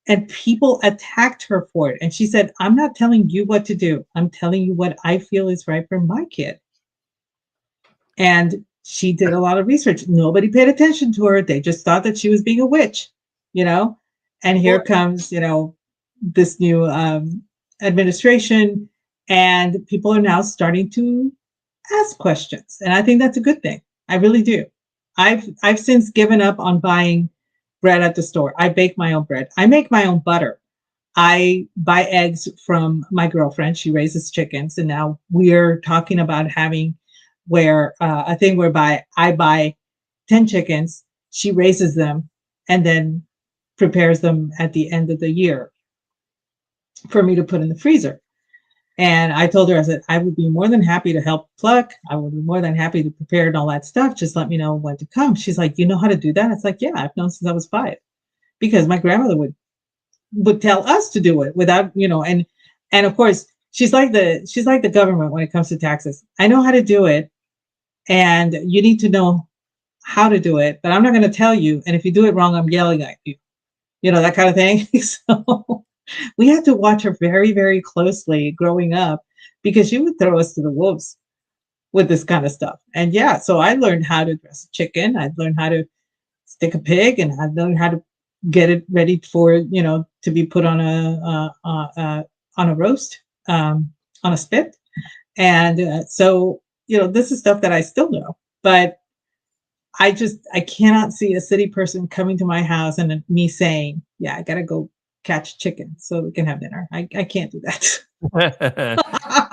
And people attacked her for it. And she said, I'm not telling you what to do. I'm telling you what I feel is right for my kid. And she did a lot of research. Nobody paid attention to her. They just thought that she was being a witch, And here comes, this new administration, and people are now starting to ask questions. And I think that's a good thing. I really do. I've since given up on buying bread at the store. I bake my own bread. I make my own butter. I buy eggs from my girlfriend. She raises chickens. And now we're talking about having a thing whereby I buy 10 chickens, she raises them, and then prepares them at the end of the year for me to put in the freezer. And I told her, I said, I would be more than happy to help pluck. I would be more than happy to prepare and all that stuff. Just let me know when to come. She's like, you know how to do that? It's like, yeah, I've known since I was 5. Because my grandmother would tell us to do it without, and of course, she's like the government when it comes to taxes. I know how to do it, and you need to know how to do it, but I'm not going to tell you. And if you do it wrong, I'm yelling at you, that kind of thing. So we had to watch her very, very closely growing up because she would throw us to the wolves with this kind of stuff. And yeah, so I learned how to dress a chicken. I learned how to stick a pig, and I learned how to get it ready for, to be put on a roast, on a spit. And so, this is stuff that I still know, but I cannot see a city person coming to my house and me saying, yeah, I got to go catch chicken so we can have dinner. I can't do that.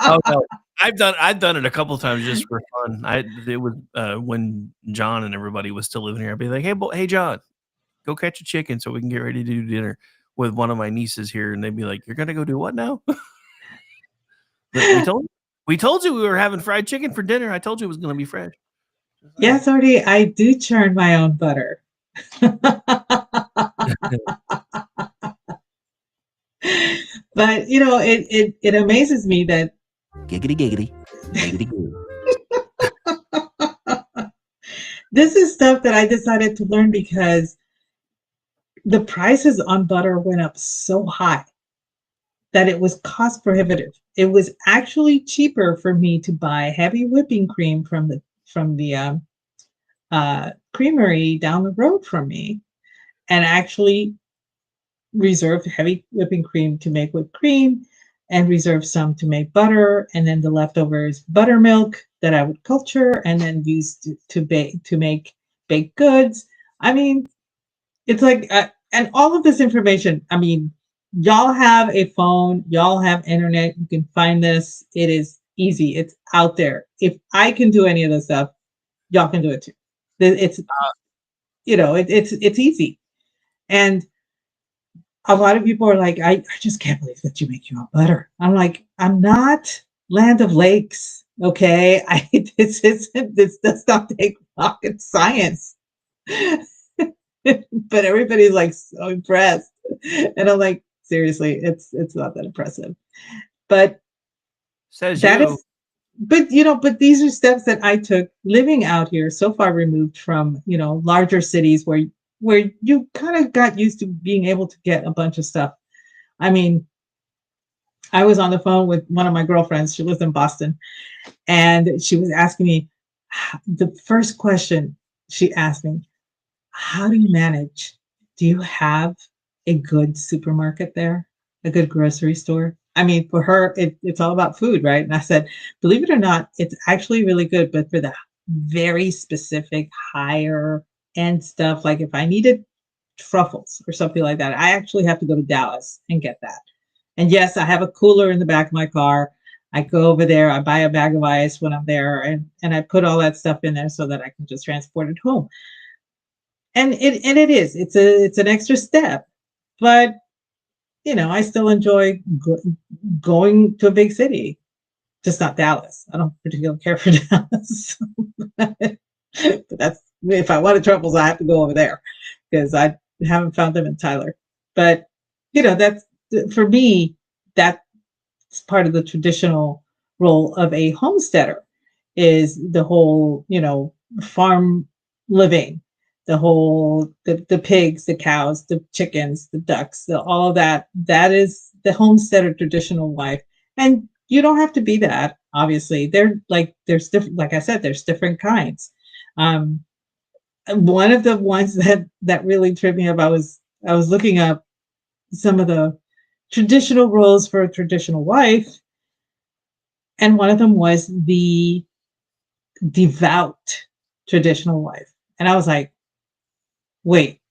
Oh, no. I've done it a couple times just for fun. It was when John and everybody was still living here. I'd be like, hey John, go catch a chicken so we can get ready to do dinner with one of my nieces here. And they'd be like, you're gonna go do what now? we told you we were having fried chicken for dinner. I told you it was gonna be fresh. Yes, Artie, I do churn my own butter. But it amazes me that giggity. This is stuff that I decided to learn because the prices on butter went up so high that it was cost prohibitive. It was actually cheaper for me to buy heavy whipping cream from the creamery down the road from me, and actually reserve heavy whipping cream to make whipped cream, and reserve some to make butter, and then the leftovers buttermilk that I would culture and then use to make baked goods. I mean, it's like, and all of this information. I mean, y'all have a phone, y'all have internet, you can find this. It is easy. It's out there. If I can do any of this stuff, y'all can do it too. It's it's easy. And a lot of people are like, I just can't believe that you make your own butter. I'm like, I'm not Land of Lakes. Okay. This does not take rocket science. But everybody's like so impressed. And I'm like, seriously, it's not that impressive. But Says that you. is, but these are steps that I took living out here, so far removed from, larger cities where you kind of got used to being able to get a bunch of stuff. I mean, I was on the phone with one of my girlfriends. She lives in Boston, and she was asking me, the first question she asked me, how do you manage? Do you have a good supermarket there? A good grocery store? I mean, for her, it's all about food, right? And I said, believe it or not, it's actually really good, but for the very specific higher end stuff, like if I needed truffles or something like that, I actually have to go to Dallas and get that. And yes, I have a cooler in the back of my car. I go over there, I buy a bag of ice when I'm there, and I put all that stuff in there so that I can just transport it home. And it's an extra step, but I still enjoy going to a big city, just not Dallas. I don't particularly care for Dallas. But that's, if I wanted truffles, I have to go over there because I haven't found them in Tyler. But that's, for me, that's part of the traditional role of a homesteader, is the whole farm living, the pigs, the cows, the chickens, the ducks, all of that. That is the homesteader traditional life. And you don't have to be that, obviously. There's different, like I said, there's different kinds. One of the ones that really tripped me up, I was looking up some of the traditional roles for a traditional wife, and one of them was the devout traditional wife. And I was like, wait,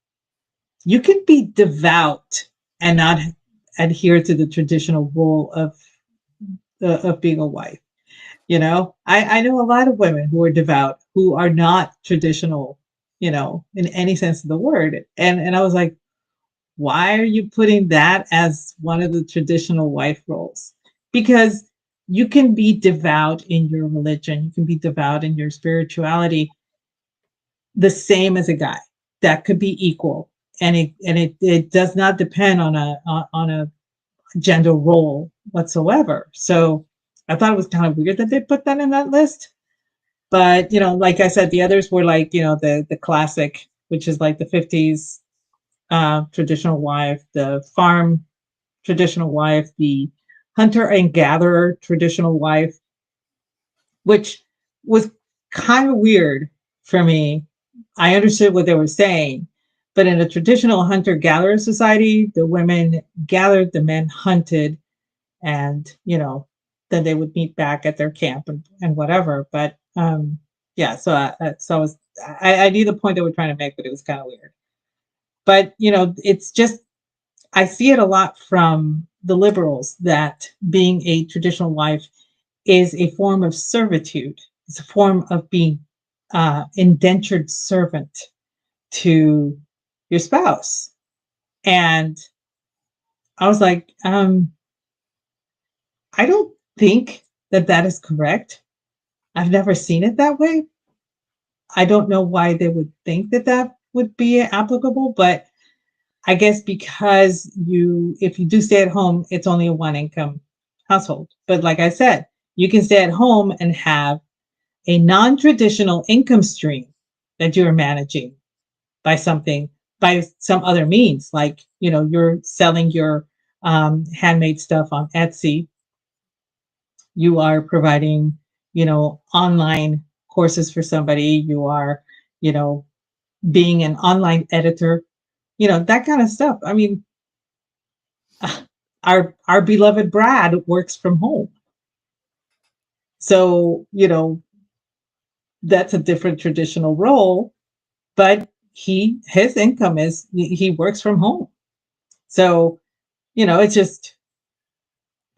you can be devout and not adhere to the traditional role of being a wife. I know a lot of women who are devout who are not traditional, in any sense of the word. And I was like, why are you putting that as one of the traditional wife roles? Because you can be devout in your religion, you can be devout in your spirituality, the same as a guy. That could be equal, and it does not depend on a gender role whatsoever. So I thought it was kind of weird that they put that in that list. But like I said, the others were like the classic, which is like the 50s traditional wife, the farm traditional wife, the hunter and gatherer traditional wife, which was kind of weird for me. I understood what they were saying, but in a traditional hunter-gatherer society, the women gathered, the men hunted, and then they would meet back at their camp and whatever. But yeah, so I knew the point they were trying to make, but it was kind of weird. But it's just, I see it a lot from the liberals, that being a traditional wife is a form of servitude. It's a form of being indentured servant to your spouse. And I was like, I don't think that is correct. I've never seen it that way. I don't know why they would think that would be applicable, but I guess because if you do stay at home, it's only a one income household. But like I said, you can stay at home and have a non-traditional income stream that you're managing by some other means, like you're selling your handmade stuff on Etsy. You are providing online courses for somebody. You are being an online editor, that kind of stuff. I mean, our beloved Brad works from home, so that's a different traditional role, but his income is, he works from home. So it's just,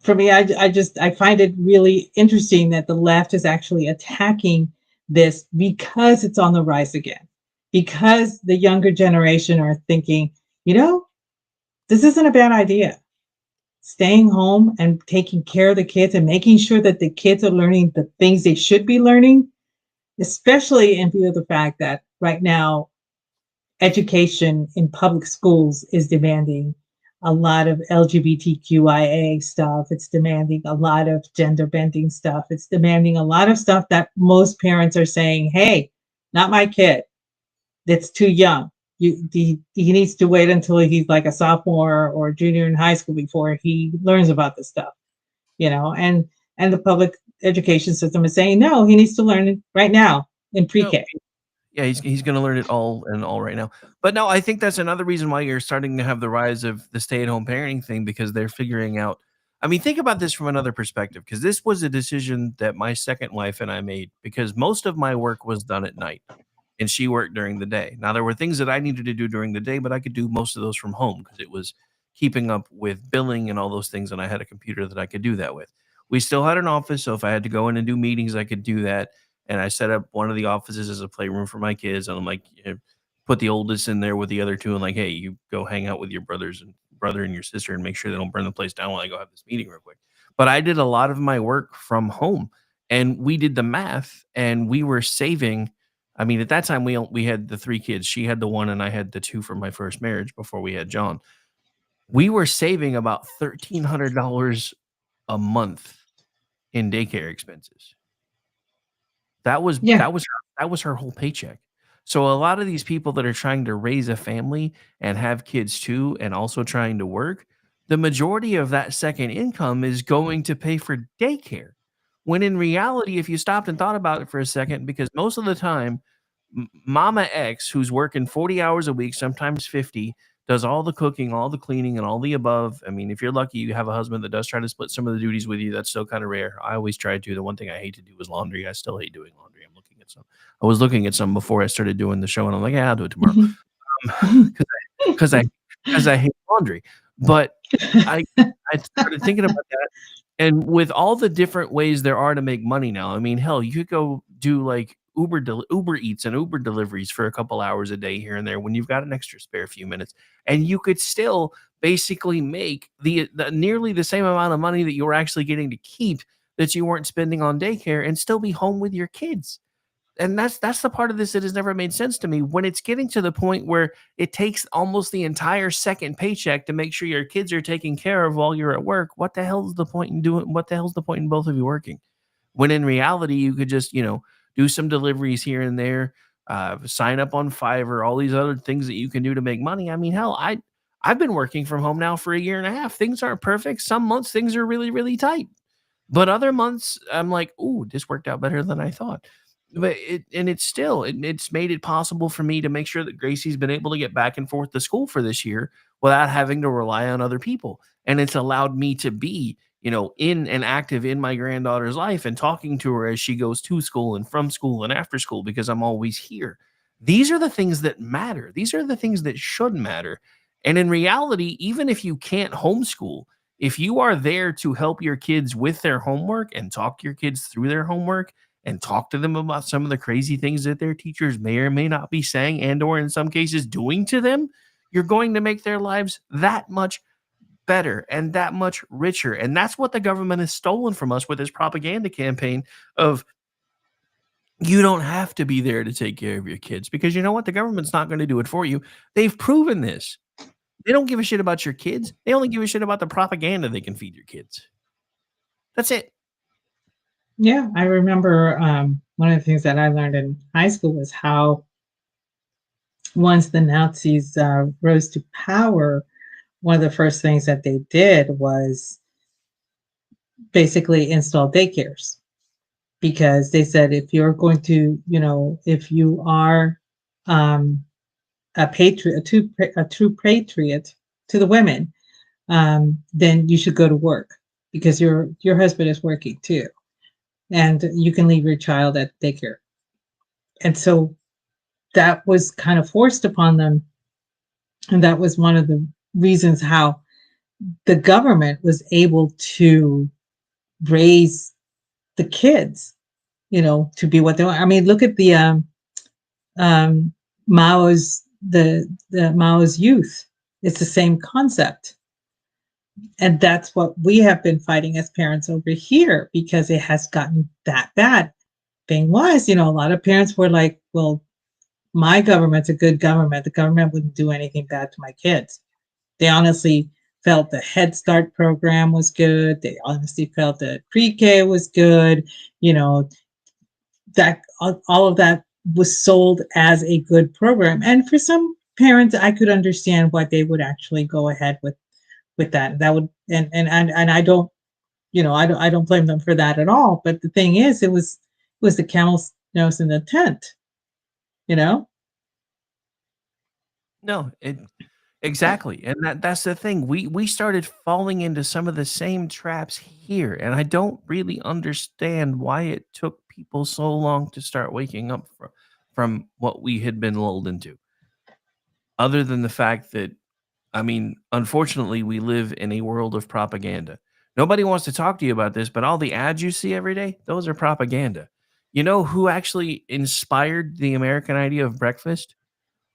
for me, I find it really interesting that the left is actually attacking this, because it's on the rise again. because the younger generation are thinking, this isn't a bad idea. Staying home and taking care of the kids and making sure that the kids are learning the things they should be learning, especially in view of the fact that right now education in public schools is demanding a lot of LGBTQIA stuff. It's demanding a lot of gender bending stuff. It's demanding a lot of stuff that most parents are saying, hey, not my kid. That's too young. He needs to wait until he's like a sophomore or junior in high school before he learns about this stuff, and the public education system is saying, no, he needs to learn it right now in pre-K. Yeah, he's going to learn it all right now. But no, I think that's another reason why you're starting to have the rise of the stay-at-home parenting thing, because they're figuring out. I mean, think about this from another perspective, because this was a decision that my second wife and I made, because most of my work was done at night and she worked during the day. Now, there were things that I needed to do during the day, but I could do most of those from home because it was keeping up with billing and all those things, and I had a computer that I could do that with. We still had an office, so if I had to go in and do meetings, I could do that. And I set up one of the offices as a playroom for my kids. And I'm like, put the oldest in there with the other two, and like, hey, you go hang out with your brother and your sister and make sure they don't burn the place down while I go have this meeting real quick. But I did a lot of my work from home, and we did the math, and we were saving. I mean, at that time we had the 3 kids. She had the 1, and I had the 2 from my first marriage before we had John. We were saving about $1,300 a month in daycare expenses. That was her whole paycheck. So a lot of these people that are trying to raise a family and have kids too, and also trying to work, the majority of that second income is going to pay for daycare. When in reality, if you stopped and thought about it for a second, because most of the time, Mama X, who's working 40 hours a week, sometimes 50, does all the cooking, all the cleaning, and all the above. I mean, if you're lucky, you have a husband that does try to split some of the duties with you. That's still kind of rare. I always try to. The one thing I hate to do is laundry. I still hate doing laundry. I was looking at some before I started doing the show, and I'm like, yeah, I'll do it tomorrow. Because I hate laundry. But I started thinking about that. And with all the different ways there are to make money now, I mean, hell, you could go do like Uber Eats and Uber deliveries for a couple hours a day here and there when you've got an extra spare few minutes, and you could still basically make the nearly the same amount of money that you were actually getting to keep that you weren't spending on daycare, and still be home with your kids. And that's the part of this that has never made sense to me, when it's getting to the point where it takes almost the entire second paycheck to make sure your kids are taken care of while you're at work. What the hell is the point in doing? What the hell's the point in both of you working? When in reality, you could just, do some deliveries here and there, sign up on Fiverr, all these other things that you can do to make money. I mean, hell, I've been working from home now for a year and a half. Things aren't perfect. Some months things are really, really tight, but other months I'm like, ooh, this worked out better than I thought. But it's made it possible for me to make sure that Gracie's been able to get back and forth to school for this year without having to rely on other people. And it's allowed me to be, in and active in my granddaughter's life and talking to her as she goes to school and from school and after school, because I'm always here. These are the things that matter. These are the things that should matter. And in reality, even if you can't homeschool, if you are there to help your kids with their homework and talk to your kids through their homework and talk to them about some of the crazy things that their teachers may or may not be saying and or in some cases doing to them, you're going to make their lives that much better and that much richer. And that's what the government has stolen from us with this propaganda campaign of, you don't have to be there to take care of your kids, because you know what? The government's not going to do it for you. They've proven this. They don't give a shit about your kids. They only give a shit about the propaganda they can feed your kids. That's it. Yeah, I remember one of the things that I learned in high school was how once the Nazis rose to power, one of the first things that they did was basically install daycares, because they said, if you're going to, if you are a patriot, a true patriot to the women, then you should go to work, because your husband is working too. And you can leave your child at daycare. And so that was kind of forced upon them. And that was one of the reasons how the government was able to raise the kids, to be what they want. I mean, look at the Mao's youth. It's the same concept. And that's what we have been fighting as parents over here because it has gotten that bad. Thing was, a lot of parents were like, well, my government's a good government. The government wouldn't do anything bad to my kids. They honestly felt the Head Start program was good. They honestly felt that pre-K was good. That all of that was sold as a good program. And for some parents, I could understand why they would actually go ahead with that. That would and I don't, I don't blame them for that at all. But the thing is, it was the camel's nose in the tent, No, exactly. And that's the thing. We started falling into some of the same traps here. And I don't really understand why it took people so long to start waking up from what we had been lulled into. Other than the fact that, unfortunately, we live in a world of propaganda. Nobody wants to talk to you about this, but all the ads you see every day, those are propaganda. You know who actually inspired the American idea of breakfast?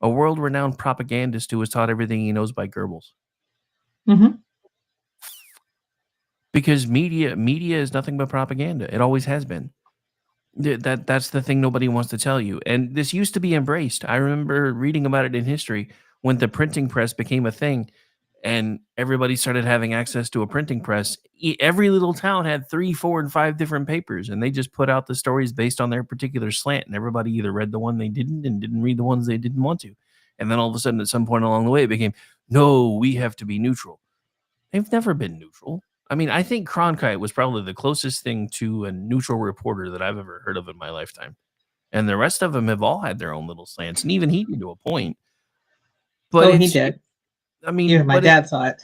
A world-renowned propagandist who was taught everything he knows by Goebbels. Mm-hmm. Because media is nothing but propaganda. It always has been. That's the thing nobody wants to tell you. And this used to be embraced. I remember reading about it in history when the printing press became a thing and everybody started having access to a printing press. Every little town had 3, 4, and 5 different papers, and they just put out the stories based on their particular slant, and everybody either read the one they didn't and didn't read the ones they didn't want to. And then all of a sudden, at some point along the way, it became, no, we have to be neutral. They've never been neutral. I think Cronkite was probably the closest thing to a neutral reporter that I've ever heard of in my lifetime. And the rest of them have all had their own little slants, and even he did to a point. But he did. My but dad saw it.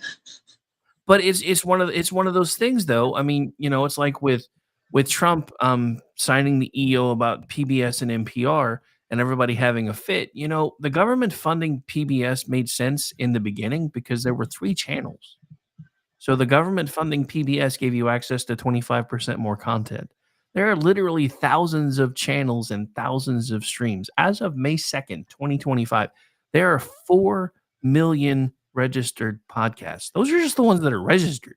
But it's one of those things, though. It's like with Trump signing the EO about PBS and NPR and everybody having a fit. The government funding PBS made sense in the beginning because there were 3 channels. So the government funding PBS gave you access to 25% more content. There are literally thousands of channels and thousands of streams. As of May 2nd, 2025, there are 4 million registered podcasts. Those are just the ones that are registered.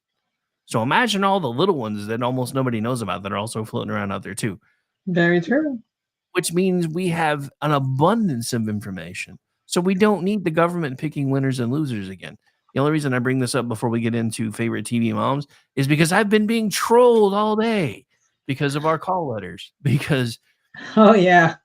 So imagine all the little ones that almost nobody knows about that are also floating around out there too. Very true. Which means we have an abundance of information. So we don't need the government picking winners and losers again. The only reason I bring this up before we get into favorite TV moms is because I've been being trolled all day because of our call letters. Because oh yeah,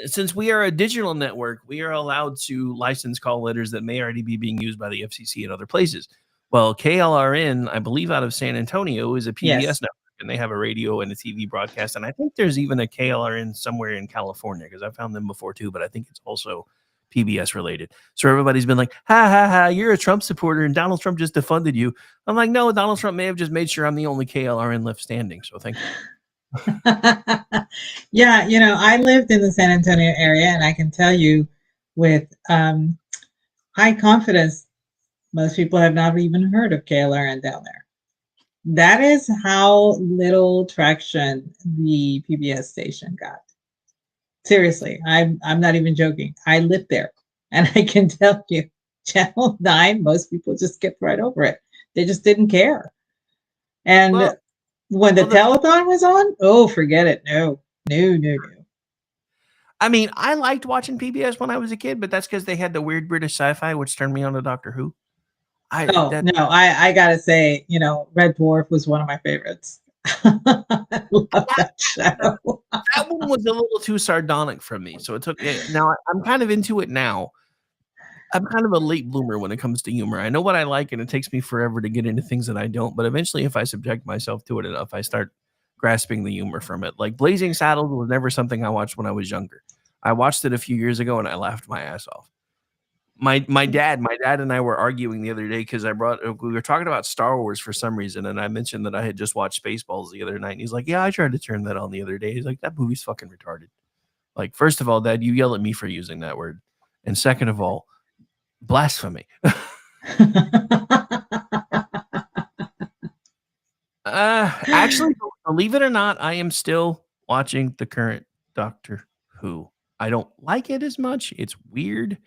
since we are a digital network, we are allowed to license call letters that may already be being used by the FCC and other places. Well, KLRN, I believe out of San Antonio, is a PBS network, and they have a radio and a TV broadcast. And I think there's even a KLRN somewhere in California because I found them before too, but I think it's also PBS related. So everybody's been like, ha, ha, ha, you're a Trump supporter and Donald Trump just defunded you. I'm like, no, Donald Trump may have just made sure I'm the only KLRN left standing. So thank you. Yeah, I lived in the San Antonio area, and I can tell you with high confidence, most people have not even heard of KLRN down there. That is how little traction the PBS station got. Seriously, I'm not even joking. I lived there, and I can tell you, Channel 9, most people just skipped right over it. They just didn't care. And when the telethon was on, oh, forget it. No. I liked watching PBS when I was a kid, but that's because they had the weird British sci-fi, which turned me on to Doctor Who. I gotta say, Red Dwarf was one of my favorites. I love that show. That one was a little too sardonic for me, so it took. Now I'm kind of into it now. I'm kind of a late bloomer when it comes to humor. I know what I like, and it takes me forever to get into things that I don't. But eventually, if I subject myself to it enough, I start grasping the humor from it. Like Blazing Saddles was never something I watched when I was younger. I watched it a few years ago, and I laughed my ass off. My dad and I were arguing the other day because we were talking about Star Wars for some reason, and I mentioned that I had just watched Spaceballs the other night, and he's like, yeah, I tried to turn that on the other day. He's like, that movie's fucking retarded. Like, first of all, Dad, you yell at me for using that word, and second of all, blasphemy. Actually, believe it or not, I am still watching the current Doctor Who. I don't like it as much. It's weird,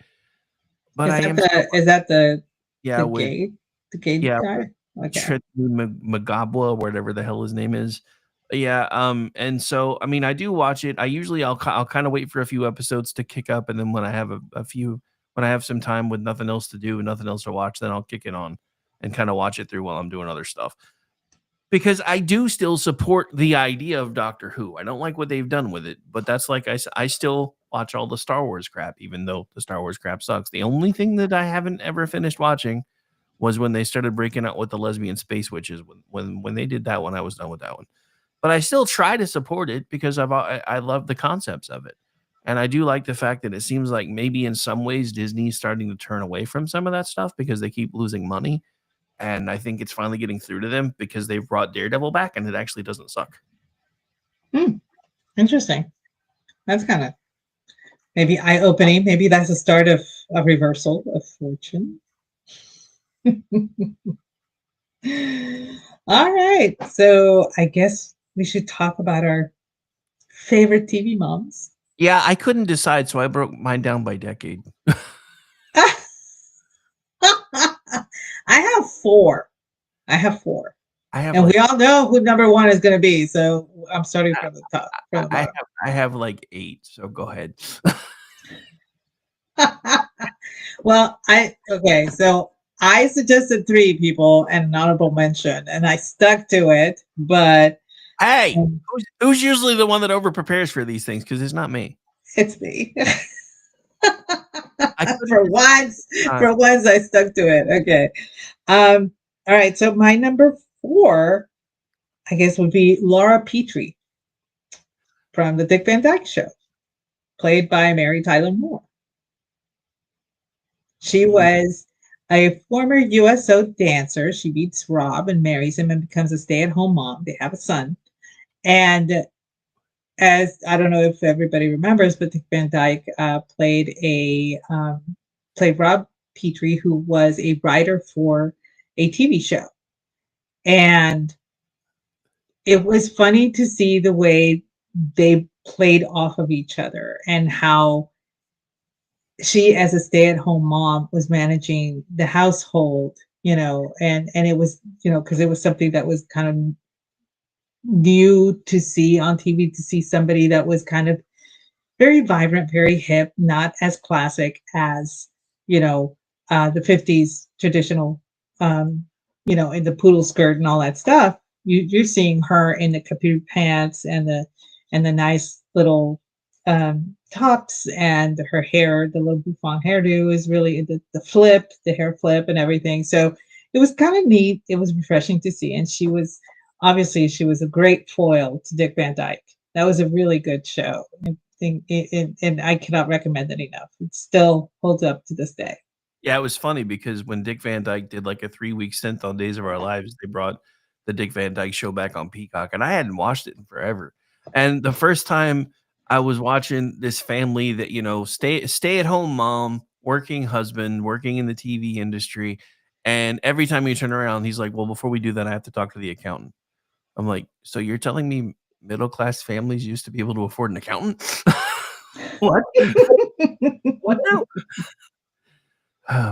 but Is I that am the yeah with the gay yeah with guy? Okay. Magabwa, whatever the hell his name is. Yeah, and so I mean, I do watch it. I'll kind of wait for a few episodes to kick up, and then when I have a few when I have some time with nothing else to do and nothing else to watch, then I'll kick it on and kind of watch it through while I'm doing other stuff. Because I do still support the idea of Doctor Who. I don't like what they've done with it, but that's like I still watch all the Star Wars crap, even though the Star Wars crap sucks. The only thing that I haven't ever finished watching was when they started breaking out with the lesbian space witches. When they did that one, I was done with that one. But I still try to support it because I love the concepts of it, and I do like the fact that it seems like maybe in some ways Disney's starting to turn away from some of that stuff because they keep losing money, and I think it's finally getting through to them because they've brought Daredevil back, and it actually doesn't suck. Interesting. That's kind of maybe eye-opening. Maybe that's the start of a reversal of fortune. All right. So I guess we should talk about our favorite TV moms. Yeah, I couldn't decide, so I broke mine down by decade. I have four. And like, we all know who number one is going to be. So I'm starting from the top. I have like 8, so go ahead. Well, so I suggested 3 people and an honorable mention, and I stuck to it. But hey, who's usually the one that over prepares for these things? Because it's not me. It's me. For once, I stuck to it. Okay. All right. So my number 4, I guess, would be Laura Petrie from the Dick Van Dyke Show, played by Mary Tyler Moore. She was a former USO dancer. She meets Rob and marries him and becomes a stay-at-home mom. They have a son. And as I don't know if everybody remembers, but Dick Van Dyke played Rob Petrie, who was a writer for a TV show. And it was funny to see the way they played off of each other and how she, as a stay-at-home mom, was managing the household, and it was, because it was something that was kind of new to see on TV, to see somebody that was kind of very vibrant, very hip, not as classic as, the 50s traditional, in the poodle skirt and all that stuff. You're seeing her in the capri pants and the nice little tops, and her hair, the little bouffant hairdo is really the hair flip and everything. So it was kind of neat. It was refreshing to see. And she was a great foil to Dick Van Dyke. That was a really good show. And I cannot recommend it enough. It still holds up to this day. Yeah, it was funny because when Dick Van Dyke did like a 3-week stint on Days of Our Lives, they brought the Dick Van Dyke Show back on Peacock, and I hadn't watched it in forever. And the first time I was watching this family that, stay-at-home mom, working husband, working in the TV industry, and every time you turn around, he's like, well, before we do that, I have to talk to the accountant. I'm like, so you're telling me middle-class families used to be able to afford an accountant? What? What now?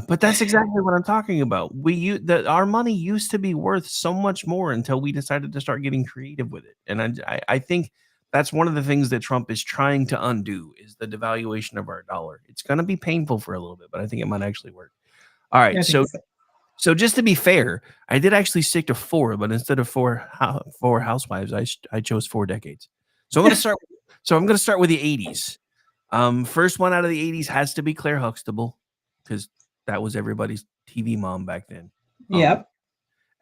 But that's exactly what I'm talking about. Our money used to be worth so much more until we decided to start getting creative with it. And I think that's one of the things that Trump is trying to undo is the devaluation of our dollar. It's going to be painful for a little bit, but I think it might actually work. All right. So just to be fair, I did actually stick to 4, but instead of 4 housewives, I chose 4 decades. So I'm going to start with the 80s. First one out of the 80s has to be Claire Huxtable, because that was everybody's TV mom back then. Yep.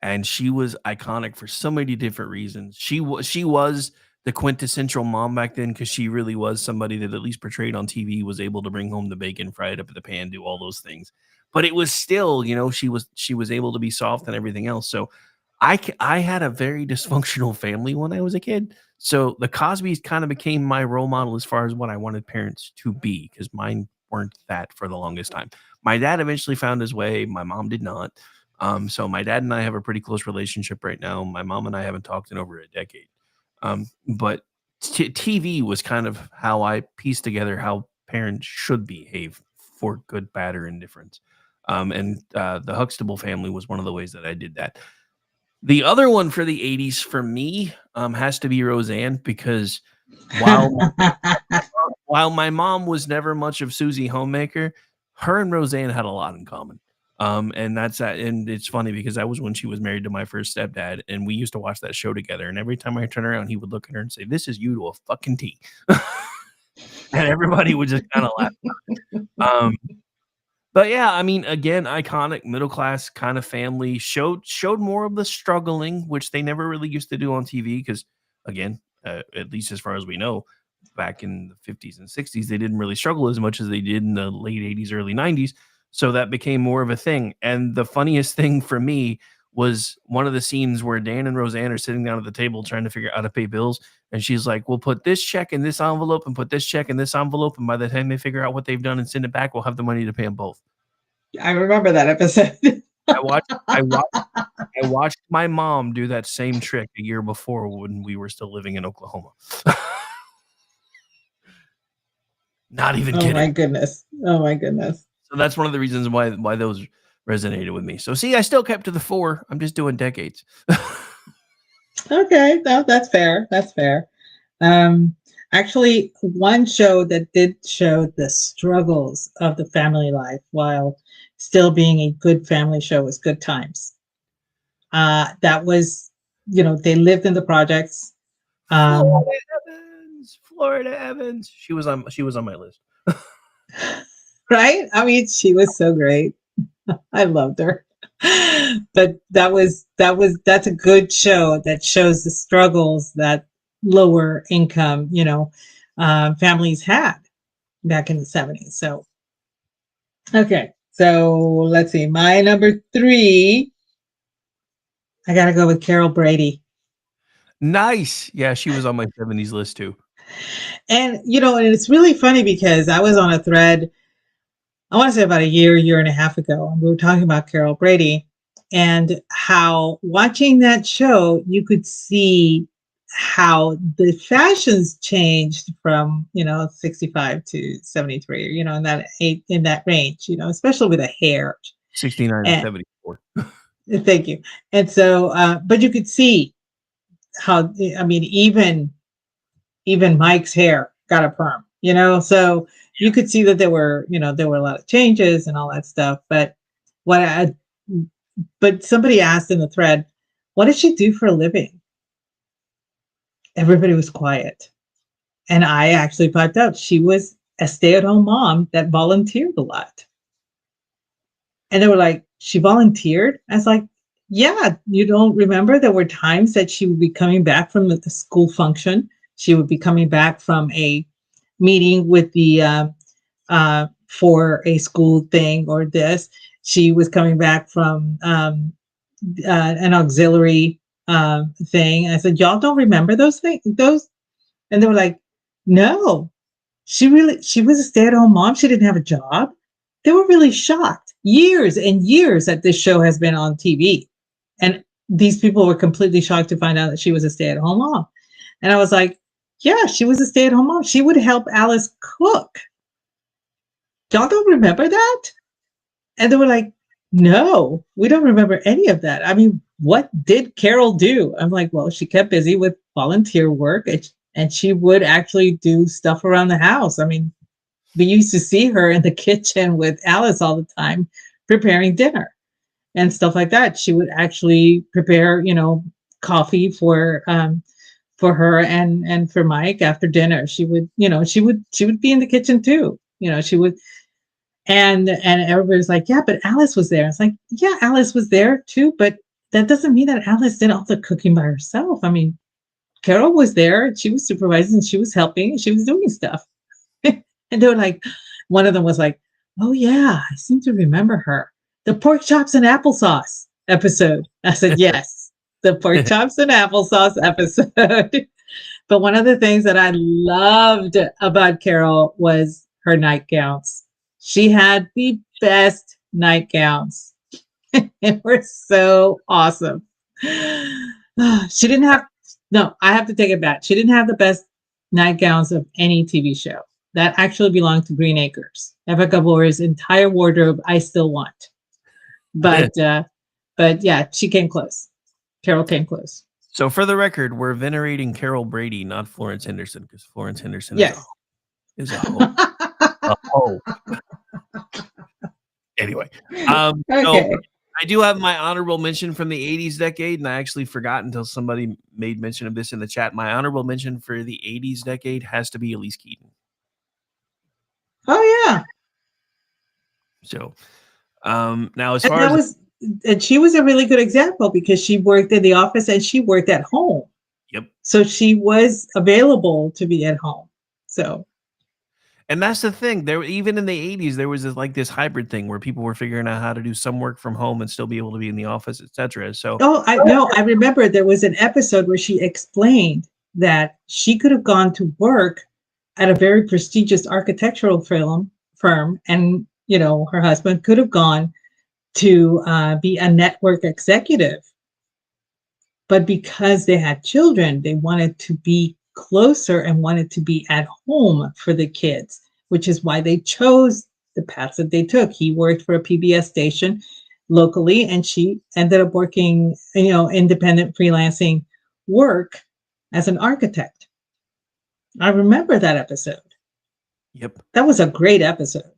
And she was iconic for so many different reasons. She was the quintessential mom back then because she really was somebody that, at least portrayed on TV, was able to bring home the bacon, fry it up in the pan, do all those things. But it was still, she was able to be soft and everything else. So I had a very dysfunctional family when I was a kid. So the Cosbys kind of became my role model as far as what I wanted parents to be, because mine weren't that for the longest time. My dad eventually found his way. My mom did not. So my dad and I have a pretty close relationship right now. My mom and I haven't talked in over a decade. But TV was kind of how I pieced together how parents should behave for good, bad, or indifference. And the Huxtable family was one of the ways that I did that. The other one for the 80s for me has to be Roseanne, because while while my mom was never much of Susie Homemaker, her and Roseanne had a lot in common. And that's that. And it's funny because that was when she was married to my first stepdad, and we used to watch that show together. And every time I turn around, he would look at her and say, "This is you to a fucking T." And everybody would just kind of laugh. But yeah, I mean, again, iconic middle class kind of family, showed more of the struggling, which they never really used to do on TV. Because again, at least as far as we know, back in the 50s and 60s, they didn't really struggle as much as they did in the late 80s, early 90s. So that became more of a thing. And the funniest thing for me was one of the scenes where Dan and Roseanne are sitting down at the table trying to figure out how to pay bills. And she's like, "We'll put this check in this envelope and put this check in this envelope. And by the time they figure out what they've done and send it back, we'll have the money to pay them both." I remember that episode. I watched my mom do that same trick a year before when we were still living in Oklahoma. Not even kidding. Oh my goodness. Oh my goodness. So that's one of the reasons why those resonated with me. So see, I still kept to the 4. I'm just doing decades. Okay, no, that's fair. That's fair. Actually, one show that did show the struggles of the family life while still being a good family show was Good Times. That was, they lived in the projects. Florida Evans. She was on my list. Right? I mean, she was so great. I loved her. But that's a good show that shows the struggles that lower income, families had back in the 70s. So, okay. So let's see. My number 3, I got to go with Carol Brady. Nice. Yeah, she was on my 70s list too. And, and it's really funny because I was on a thread, I want to say about a year and a half ago, and we were talking about Carol Brady and how watching that show, you could see how the fashions changed from, 65 to 73, in that range, especially with the hair. 69 and 74. Thank you. And so, but you could see how, I mean, even Mike's hair got a perm, so you could see that there were a lot of changes and all that stuff. But but somebody asked in the thread, what did she do for a living? Everybody was quiet. And I actually piped out, she was a stay-at-home mom that volunteered a lot. And they were like, she volunteered? I was like, yeah, you don't remember there were times that she would be coming back from the school function. She would be coming back from a meeting with the for a school thing or this. She was coming back from an auxiliary thing. I said, y'all don't remember those things? And they were like, no, she was a stay-at-home mom. She didn't have a job. They were really shocked. Years and years that this show has been on TV. And these people were completely shocked to find out that she was a stay-at-home mom. And I was like, yeah, she was a stay-at-home mom. She would help Alice cook. Y'all don't remember that? And they were like, no, we don't remember any of that. I mean, what did Carol do? I'm like, well, she kept busy with volunteer work and she would actually do stuff around the house. I mean, we used to see her in the kitchen with Alice all the time preparing dinner and stuff like that. She would actually prepare, coffee for her and for Mike after dinner. She would be in the kitchen too. She would, and everybody's like, yeah, but Alice was there. It's like, yeah, Alice was there too, but that doesn't mean that Alice did all the cooking by herself. I mean, Carol was there, she was supervising, she was helping, she was doing stuff. And they were like, one of them was like, oh yeah, I seem to remember her. The pork chops and applesauce episode. I said, yes, the pork chops and applesauce episode. But one of the things that I loved about Carol was her nightgowns. She had the best nightgowns. They were so awesome. She didn't have, no, I have to take it back. She didn't have the best nightgowns of any TV show. That actually belonged to Green Acres. Eva Gabor's entire wardrobe, I still want. But yeah, she came close. Carol came close. So for the record, we're venerating Carol Brady, not Florence Henderson, because Florence Henderson is a hoe. A hoe. Anyway, Okay. So I do have my honorable mention from the 80s decade, and I actually forgot until somebody made mention of this in the chat. My honorable mention for the 80s decade has to be Elise Keaton. Oh yeah. So now as far as and she was a really good example because she worked in the office and she worked at home. Yep. So she was available to be at home. So and that's the thing. There, even in the 80s, there was this hybrid thing where people were figuring out how to do some work from home and still be able to be in the office, etc. So I remember there was an episode where she explained that she could have gone to work at a very prestigious architectural firm, and her husband could have gone to be a network executive. But because they had children, they wanted to be closer and wanted to be at home for the kids, which is why they chose the path that they took. He worked for a PBS station locally, and she ended up working, independent freelancing work as an architect. I remember that episode. Yep. That was a great episode.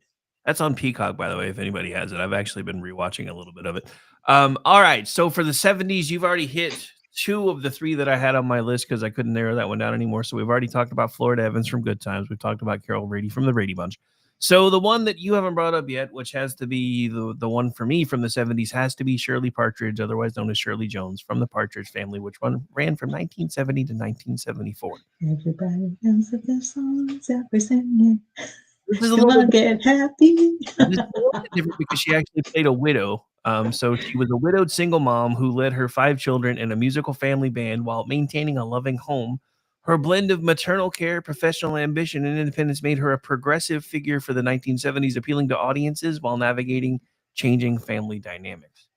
That's on Peacock, by the way, if anybody has it. I've actually been rewatching a little bit of it. All right. So for the 70s, you've already hit 2 of the 3 that I had on my list because I couldn't narrow that one down anymore. So we've already talked about Florida Evans from Good Times. We've talked about Carol Brady from the Brady Bunch. So the one that you haven't brought up yet, which has to be the one for me from the 70s, has to be Shirley Partridge, otherwise known as Shirley Jones, from the Partridge Family, which one ran from 1970 to 1974. Everybody knows that their songs that we're singing. This is a little bit happy. This is a little bit different because she actually played a widow. So she was a widowed single mom who led her 5 children in a musical family band while maintaining a loving home. Her blend of maternal care, professional ambition, and independence made her a progressive figure for the 1970s, appealing to audiences while navigating changing family dynamics.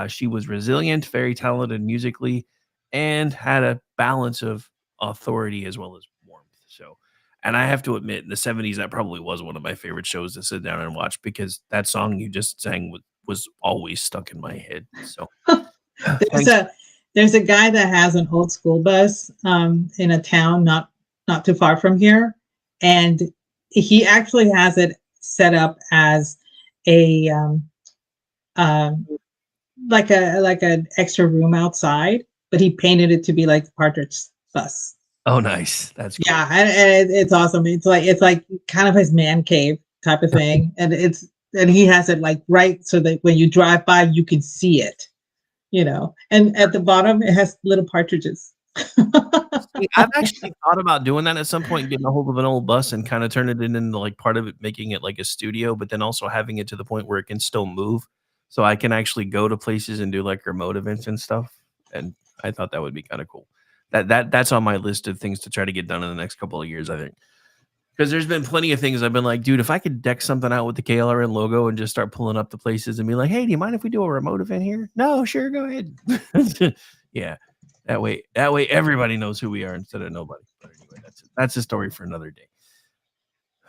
She was resilient, very talented musically, and had a balance of authority as well as warmth. So, and I have to admit, in the 70s, that probably was one of my favorite shows to sit down and watch because that song you just sang was always stuck in my head. So there's a guy that has an old school bus in a town not too far from here, and he actually has it set up as a like an extra room outside, but he painted it to be like the Partridge bus. Oh, nice. That's cool. Yeah, and it's awesome. It's like kind of his man cave type of thing, and he has it like right so that when you drive by, you can see it, And at the bottom, it has little partridges. I've actually thought about doing that at some point, getting a hold of an old bus and kind of turn it into like part of it, making it like a studio, but then also having it to the point where it can still move, so I can actually go to places and do like remote events and stuff. And I thought that would be kind of cool. That's on my list of things to try to get done in the next couple of years, I think. Because there's been plenty of things I've been like, dude, if I could deck something out with the KLRN logo and just start pulling up the places and be like, hey, do you mind if we do a remote event here? No, sure, go ahead. Yeah, that way everybody knows who we are instead of nobody. But anyway, that's a story for another day.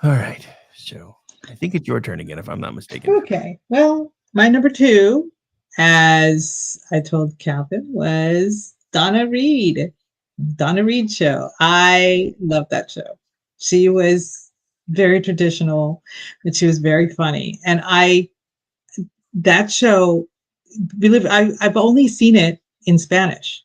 All right, so I think it's your turn again, if I'm not mistaken. Okay, well, my number 2, as I told Calvin, was Donna Reed. Donna Reed show. I love that show. She was very traditional, but she was very funny. And that show, I've only seen it in Spanish.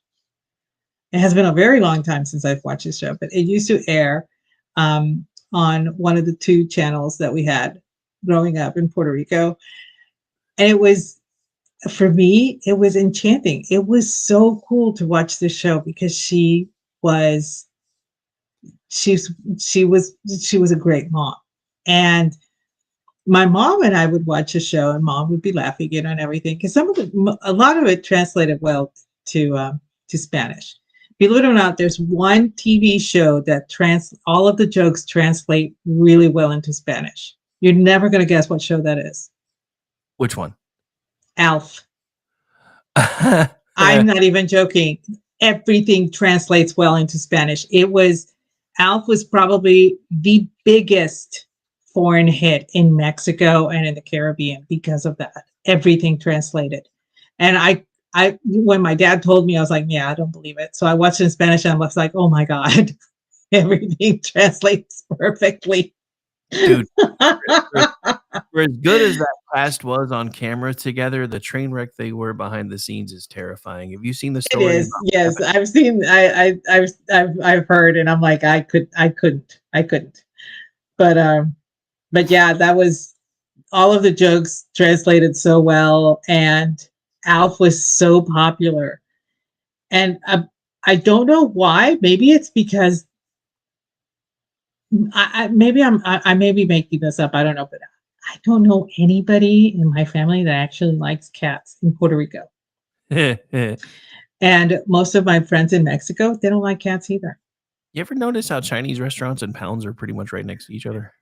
It has been a very long time since I've watched this show, but it used to air on one of the 2 channels that we had growing up in Puerto Rico. And it was, for me, it was enchanting. It was so cool to watch this show because she was a great mom. And my mom and I would watch a show and mom would be laughing, and everything, because a lot of it translated well to Spanish. Believe it or not, there's one TV show that all of the jokes translate really well into Spanish. You're never going to guess what show that is. Which one? Alf. I'm not even joking. Everything translates well into Spanish. It was Alf was probably the biggest foreign hit in Mexico and in the Caribbean because of that. Everything translated. And when my dad told me, I was like, yeah, I don't believe it. So I watched it in Spanish and I was like, oh my God, everything translates perfectly. Dude, for as good as that cast was on camera together, the train wreck they were behind the scenes is terrifying. Have you seen the story? It is, yes. I've seen. I've heard, and I'm like, I couldn't. But yeah, that was all of the jokes translated so well, and Alf was so popular, and I don't know why. Maybe it's because I may be making this up. I don't know, but I don't know anybody in my family that actually likes cats in Puerto Rico. And most of my friends in Mexico, they don't like cats either. You ever notice how Chinese restaurants and pounds are pretty much right next to each other?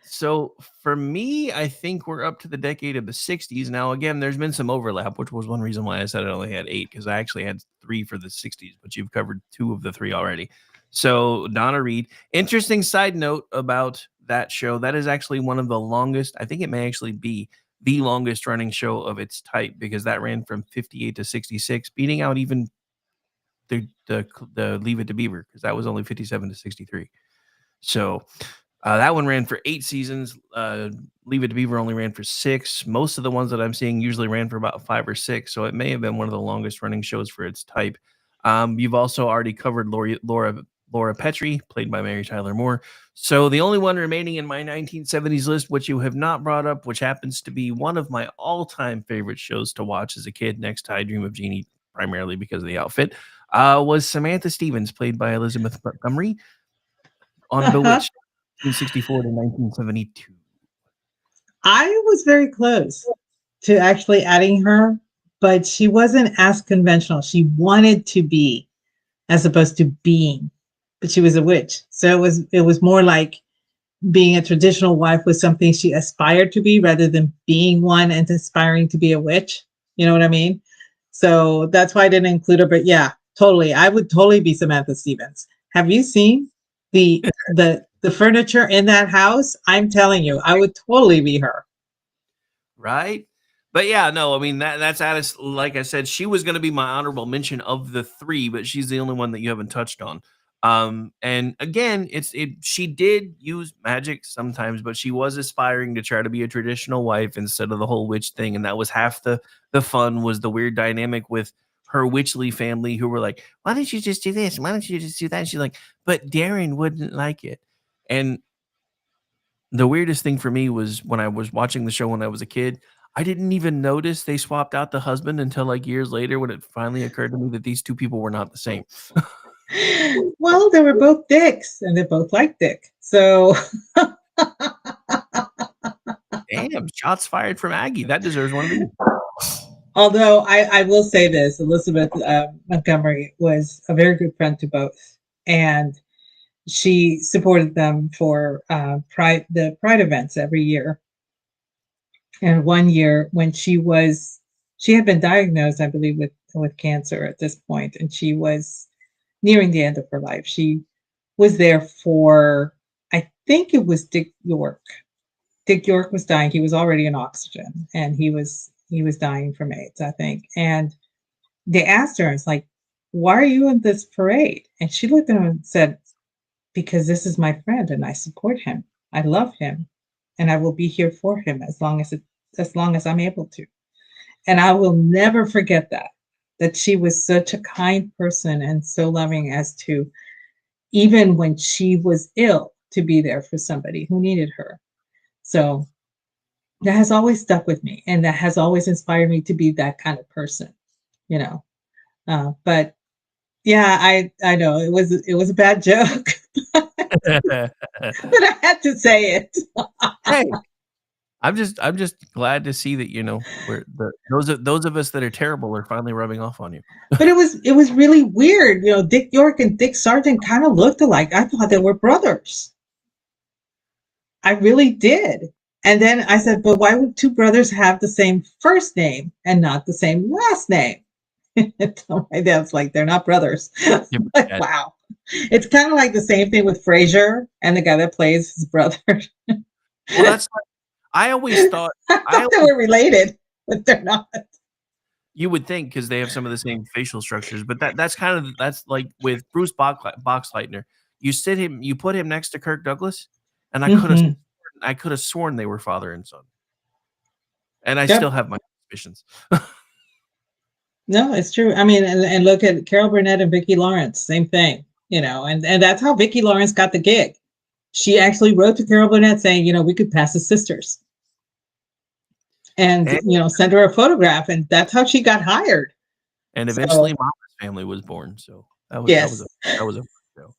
So for me, I think we're up to the decade of the 60s. Now, again, there's been some overlap, which was one reason why I said I only had 8, because I actually had 3 for the 60s, but you've covered 2 of the 3 already. So Donna Reed, interesting side note about that show. That is actually one of the longest, I think it may actually be the longest running show of its type, because that ran from 58 to 66, beating out even the Leave It to Beaver, because that was only 57 to 63. So that one ran for 8 seasons. Leave It to Beaver only ran for 6. Most of the ones that I'm seeing usually ran for about 5 or 6. So it may have been one of the longest running shows for its type. You've also already covered Laura Petrie, played by Mary Tyler Moore. So the only one remaining in my 1970s list, which you have not brought up, which happens to be one of my all-time favorite shows to watch as a kid, next to I Dream of Jeannie, primarily because of the outfit, was Samantha Stevens, played by Elizabeth Montgomery, on Bewitched. 1964 to 1972. I was very close to actually adding her, but she wasn't as conventional. She wanted to be, as opposed to being, but she was a witch. So it was more like being a traditional wife was something she aspired to be, rather than being one and aspiring to be a witch. You know what I mean? So that's why I didn't include her. But yeah, totally, I would totally be Samantha Stevens. Have you seen the furniture in that house? I'm telling you, I would totally be her. Right? But yeah, no, I mean, that's Addis. Like I said, she was going to be my honorable mention of the 3, but she's the only one that you haven't touched on. And again, she did use magic sometimes, but she was aspiring to try to be a traditional wife instead of the whole witch thing. And that was half the fun, was the weird dynamic with her Witchley family, who were like, why don't you just do this? Why don't you just do that? And she's like, but Darren wouldn't like it. And the weirdest thing for me was when I was watching the show when I was a kid, I didn't even notice they swapped out the husband until like years later, when it finally occurred to me that these 2 people were not the same. Well, they were both dicks, and they both liked dick. So Damn, shots fired from Aggie. That deserves one of these. Although I will say this, Elizabeth Montgomery was a very good friend to both, and she supported them for the Pride events every year. And one year, when she had been diagnosed, I believe, with cancer at this point, and she was nearing the end of her life. She was there for, I think it was Dick York. Dick York was dying. He was already on oxygen, and he was dying from AIDS, I think. And they asked her, it's like, why are you in this parade? And she looked at him and said, because this is my friend and I support him. I love him, and I will be here for him as long as I'm able to. And I will never forget that she was such a kind person and so loving, as to, even when she was ill, to be there for somebody who needed her. So that has always stuck with me, and that has always inspired me to be that kind of person, you know. But yeah, I know it was a bad joke, but I had to say it. Hey, I'm just glad to see that, you know, those of us that are terrible are finally rubbing off on you. But it was really weird, you know. Dick York and Dick Sargent kind of looked alike. I thought they were brothers. I really did. And then I said, but why would 2 brothers have the same first name and not the same last name? So my dad's like, they're not brothers. Give her Like, that. wow. It's kind of like the same thing with Frasier and the guy that plays his brother. Well, that's I always thought I thought they were related, but they're not. you would think because they have some of the same facial structures, but that's like with Bruce Boxleitner. You put him next to Kirk Douglas, and Mhm. I could have sworn they were father and son, and I Yep. still have my suspicions. No, it's true. I mean, and look at Carol Burnett and Vicki Lawrence, same thing, and that's how Vicki Lawrence got the gig. She actually wrote to Carol Burnett saying, we could pass as sisters. And, And, send her a photograph, and that's how she got hired. and So, eventually, Mama's Family was born. So yes. that was a show.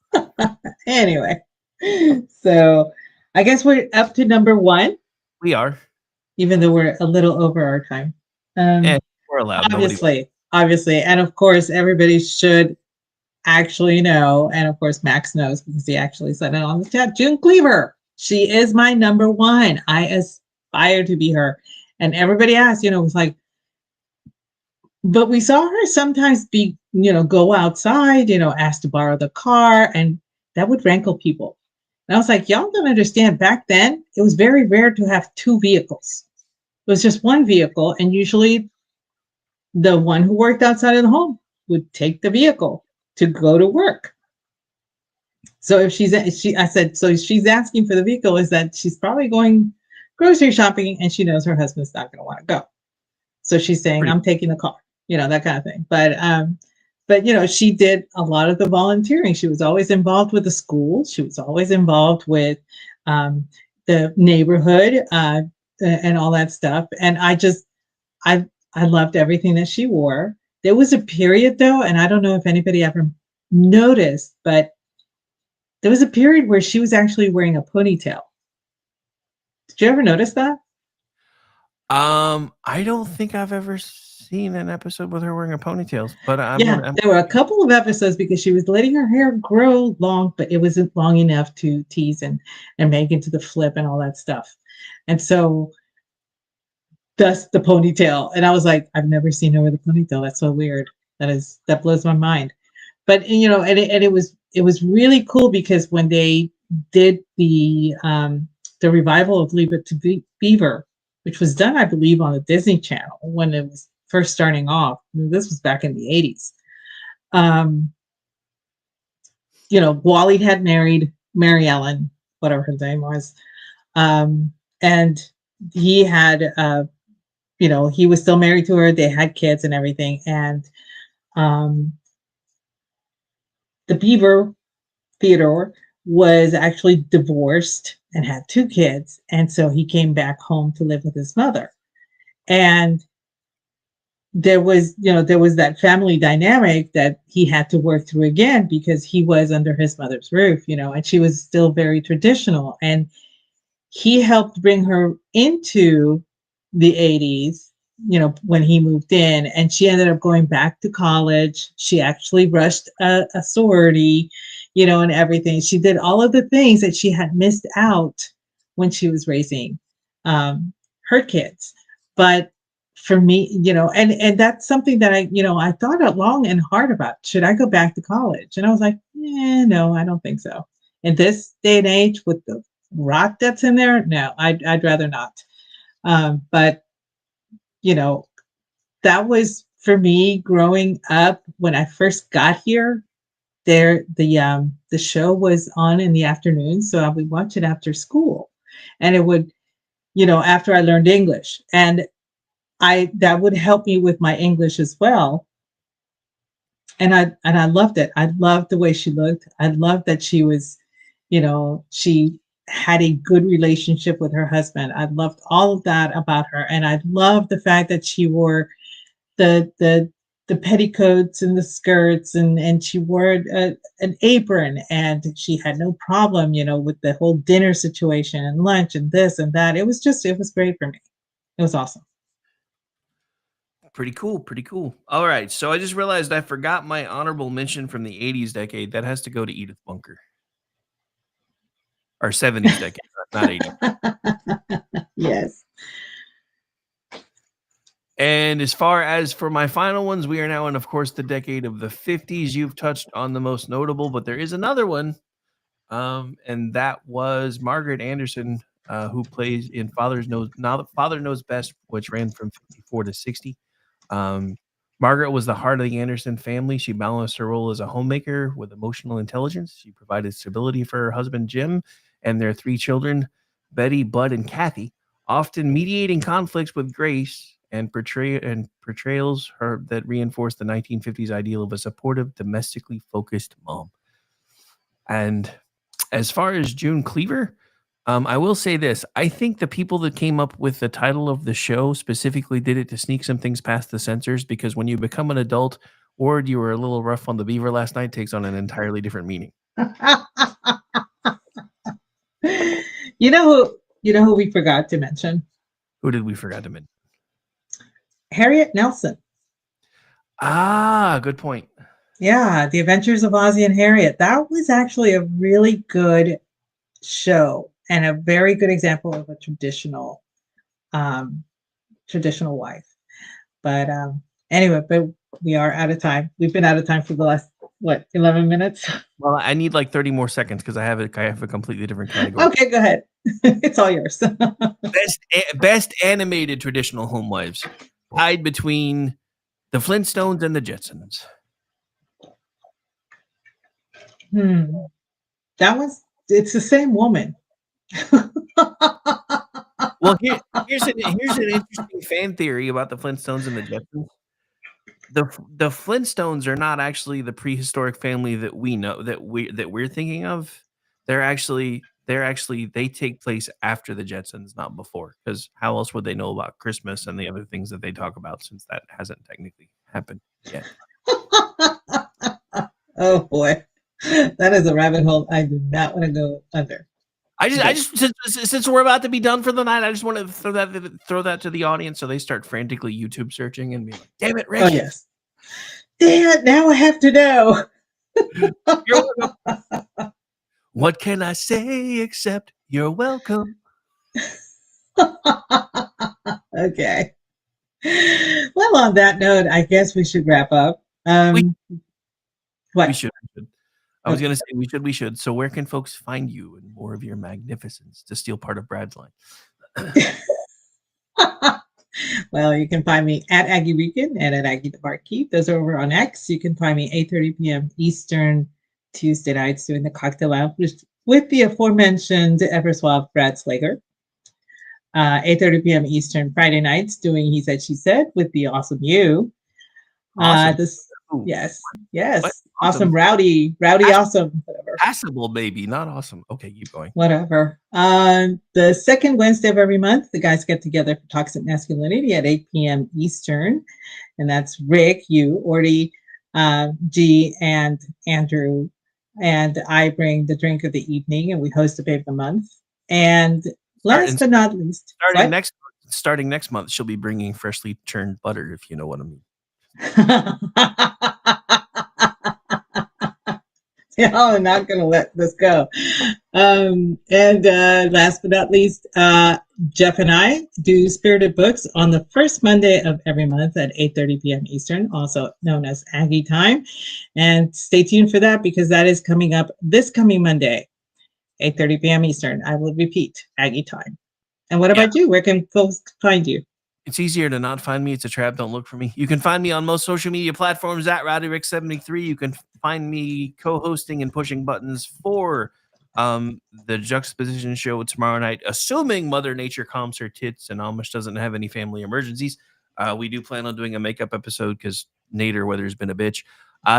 Anyway, so I guess we're up to number 1, We are, even though we're a little over our time. and we're allowed. Obviously, and of course, everybody should actually know, and of course, Max knows because he actually said it on the chat. June Cleaver, she is my number 1. I aspire to be her, and everybody asked, was like, but we saw her sometimes go outside, ask to borrow the car, and that would rankle people. And I was like, y'all don't understand. Back then, it was very rare to have 2 vehicles. It was just one vehicle, and usually the one who worked outside of the home would take the vehicle to go to work. So if I said, so she's asking for the vehicle, is that she's probably going grocery shopping and she knows her husband's not going to want to go. So she's saying, I'm taking the car, that kind of thing. But she did a lot of the volunteering. She was always involved with the school. She was always involved with the neighborhood and all that stuff. And I loved everything that she wore. There was a period though, and I don't know if anybody ever noticed, but there was a period where she was actually wearing a ponytail. Did you ever notice that? I don't think I've ever seen an episode with her wearing a ponytail, but there were a couple of episodes because she was letting her hair grow long, but it wasn't long enough to tease and make into the flip and all that stuff. And so that's the ponytail. And I was like, I've never seen her with a ponytail. That's so weird. That blows my mind. But it was really cool because when they did the revival of Leave It to Beaver, which was done, I believe, on the Disney Channel when it was first starting off. This was back in the 80s. Wally had married Mary Ellen, whatever her name was. And he had, he was still married to her. They had kids and everything. And the Beaver, Theodore, was actually divorced and had 2 kids. And so he came back home to live with his mother. And there was that family dynamic that he had to work through again because he was under his mother's roof, and she was still very traditional. And he helped bring her into the 80s, when he moved in, and she ended up going back to college. She actually rushed a sorority, and everything. She did all of the things that she had missed out when she was raising her kids. But for me, and that's something that I thought long and hard about. Should I go back to college? And I was like, no, I don't think so. In this day and age with the rot that's in there, no, I'd rather not. But that was for me growing up when I first got here. The show was on in the afternoon, so I would watch it after school, and it would, after I learned English, and that would help me with my English as well. And I loved it. I loved the way she looked. I loved that she was, she had a good relationship with her husband. I loved all of that about her, and I loved the fact that she wore the petticoats and the skirts, and she wore an apron, and she had no problem, with the whole dinner situation and lunch and this and that. It was great for me. It was awesome. Pretty cool. All right, so I just realized I forgot my honorable mention from the 80s decade. That has to go to Edith Bunker. Or 70s decade, not 80s. Yes. And as far as for my final ones, we are now in, of course, the decade of the 50s. You've touched on the most notable, but there is another one. And that was Margaret Anderson, who plays in Father Knows Best, which ran from 54 to 60. Margaret was the heart of the Anderson family. She balanced her role as a homemaker with emotional intelligence. She provided stability for her husband, Jim, and their 3 children, Betty, Bud, and Kathy, often mediating conflicts with grace and portrayals that reinforced the 1950s ideal of a supportive, domestically focused mom. And as far as June Cleaver, I will say this. I think the people that came up with the title of the show specifically did it to sneak some things past the censors, because when you become an adult or you were a little rough on the beaver last night takes on an entirely different meaning. You know who we forgot to mention? Who did we forget to mention? Harriet Nelson. Ah, good point. Yeah, The Adventures of Ozzie and Harriet. That was actually a really good show and a very good example of a traditional wife. But anyway, but we are out of time. We've been out of time for the last 11 minutes. Well, I need like 30 more seconds because I have a completely different category. Okay, go ahead. It's all yours. Best animated traditional home wives, tied between the Flintstones and the Jetsons. It's the same woman. Well, here's an interesting fan theory about the Flintstones and the Jetsons. The Flintstones are not actually the prehistoric family that we know that we're thinking of. They take place after the Jetsons, not before. Because how else would they know about Christmas and the other things that they talk about, since that hasn't technically happened yet? Oh boy, that is a rabbit hole I do not want to go under. I just since we're about to be done for the night, I just want to throw that to the audience so they start frantically YouTube searching and be like, "Damn it, Rick!" Oh yes, damn it! Now I have to know. What can I say except you're welcome? Okay. Well, on that note, I guess we should wrap up. We should. I was going to say we should. So where can folks find you and more of your magnificence, to steal part of Brad's line? Well, you can find me at Aggie Rican and at Aggie the Barkeep. Those are over on X. You can find me 8:30 p.m. Eastern Tuesday nights doing the Cocktail Lounge with the aforementioned ever suave Brad Slager. 8:30 p.m. Eastern Friday nights doing He Said, She Said with the awesome you. Awesome. Yes. What? Awesome. Rowdy, awesome. Whatever. Passable, maybe, not awesome. Okay, keep going. Whatever. The second Wednesday of every month, the guys get together for Toxic Masculinity at 8 p.m. Eastern. And that's Rick, you, Orty, G, and Andrew. And I bring the drink of the evening, and we host a Babe of the Month. And last but not least, starting next month, she'll be bringing freshly churned butter, if you know what I mean. Yeah, I'm not going to let this go. And last but not least, Jeff and I do Spirited Books on the first Monday of every month at 8:30 p.m. Eastern, also known as Aggie Time. And stay tuned for that, because that is coming up this coming Monday, 8:30 p.m. Eastern. I will repeat, Aggie Time. And what about you? Where can folks find you? It's easier to not find me. It's a trap. Don't look for me. You can find me on most social media platforms at RowdyRick73. You can find me co-hosting and pushing buttons for the Juxtaposition show tomorrow night, assuming Mother Nature calms her tits and Amish doesn't have any family emergencies. We do plan on doing a makeup episode because Nader weather's been a bitch.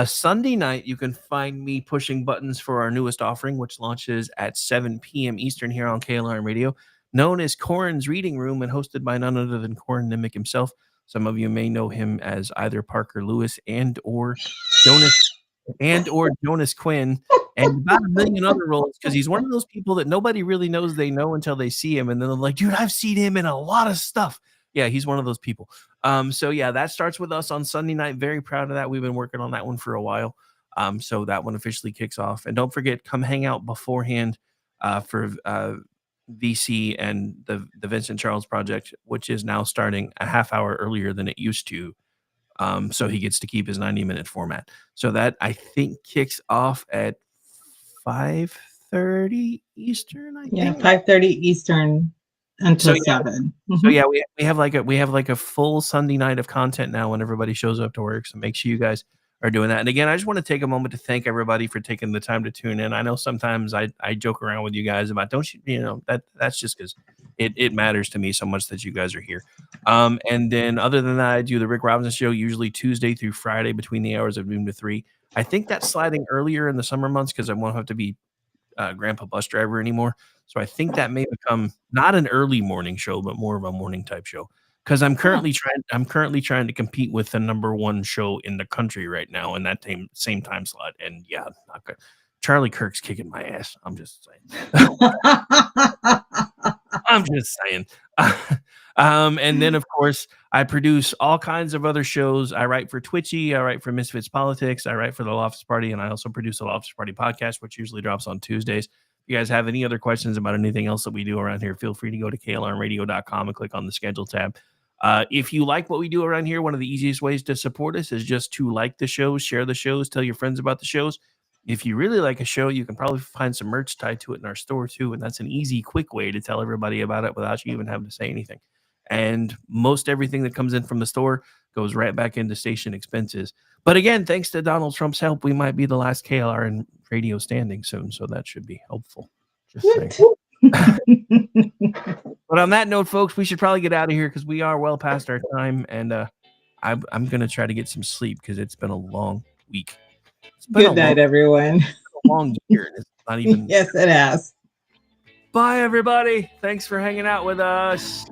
Sunday night, you can find me pushing buttons for our newest offering, which launches at 7 p.m. Eastern here on KLRM Radio, known as Corin's Reading Room and hosted by none other than Corin Nimick himself. Some of you may know him as either Parker Lewis and or Jonas Quinn, and about a million other roles, because he's one of those people that nobody really knows they know until they see him, and then they're like, dude, I've seen him in a lot of stuff. Yeah, he's one of those people. So yeah, that starts with us on Sunday night. Very proud of that. We've been working on that one for a while. So that one officially kicks off. And don't forget, come hang out beforehand for VC and the Vincent Charles Project, which is now starting a half hour earlier than it used to. So he gets to keep his 90-minute format. So that I think kicks off at 5:30 Eastern. I think 5:30 Eastern until 7. So yeah, we have like a full Sunday night of content now when everybody shows up to work. So make sure you guys are doing that. And again, I just want to take a moment to thank everybody for taking the time to tune in. I know sometimes I joke around with you guys about that's just because it matters to me so much that you guys are here. And then other than that, I do the Rick Robinson Show usually Tuesday through Friday between the hours of noon to 3. I think that's sliding earlier in the summer months because I won't have to be grandpa bus driver anymore. So I think that may become not an early morning show, but more of a morning type show. Because I'm currently trying to compete with the number one show in the country right now in that same time slot. And yeah, not good. Charlie Kirk's kicking my ass. I'm just saying. I'm just saying. And then, of course, I produce all kinds of other shows. I write for Twitchy. I write for Misfits Politics. I write for the Loftus Party. And I also produce a Loftus Party podcast, which usually drops on Tuesdays. If you guys have any other questions about anything else that we do around here, feel free to go to klrnradio.com and click on the schedule tab. If you like what we do around here, one of the easiest ways to support us is just to like the shows, share the shows, tell your friends about the shows. If you really like a show, you can probably find some merch tied to it in our store too. And that's an easy, quick way to tell everybody about it without you even having to say anything. And most everything that comes in from the store goes right back into station expenses. But again, thanks to Donald Trump's help, we might be the last KLRN radio standing soon. So that should be helpful. Just saying. But on that note, folks, we should probably get out of here because we are well past our time. And I'm going to try to get some sleep because it's been a long week. Good night, everyone. A long year. It's not even. Yes, it has. Bye, everybody. Thanks for hanging out with us.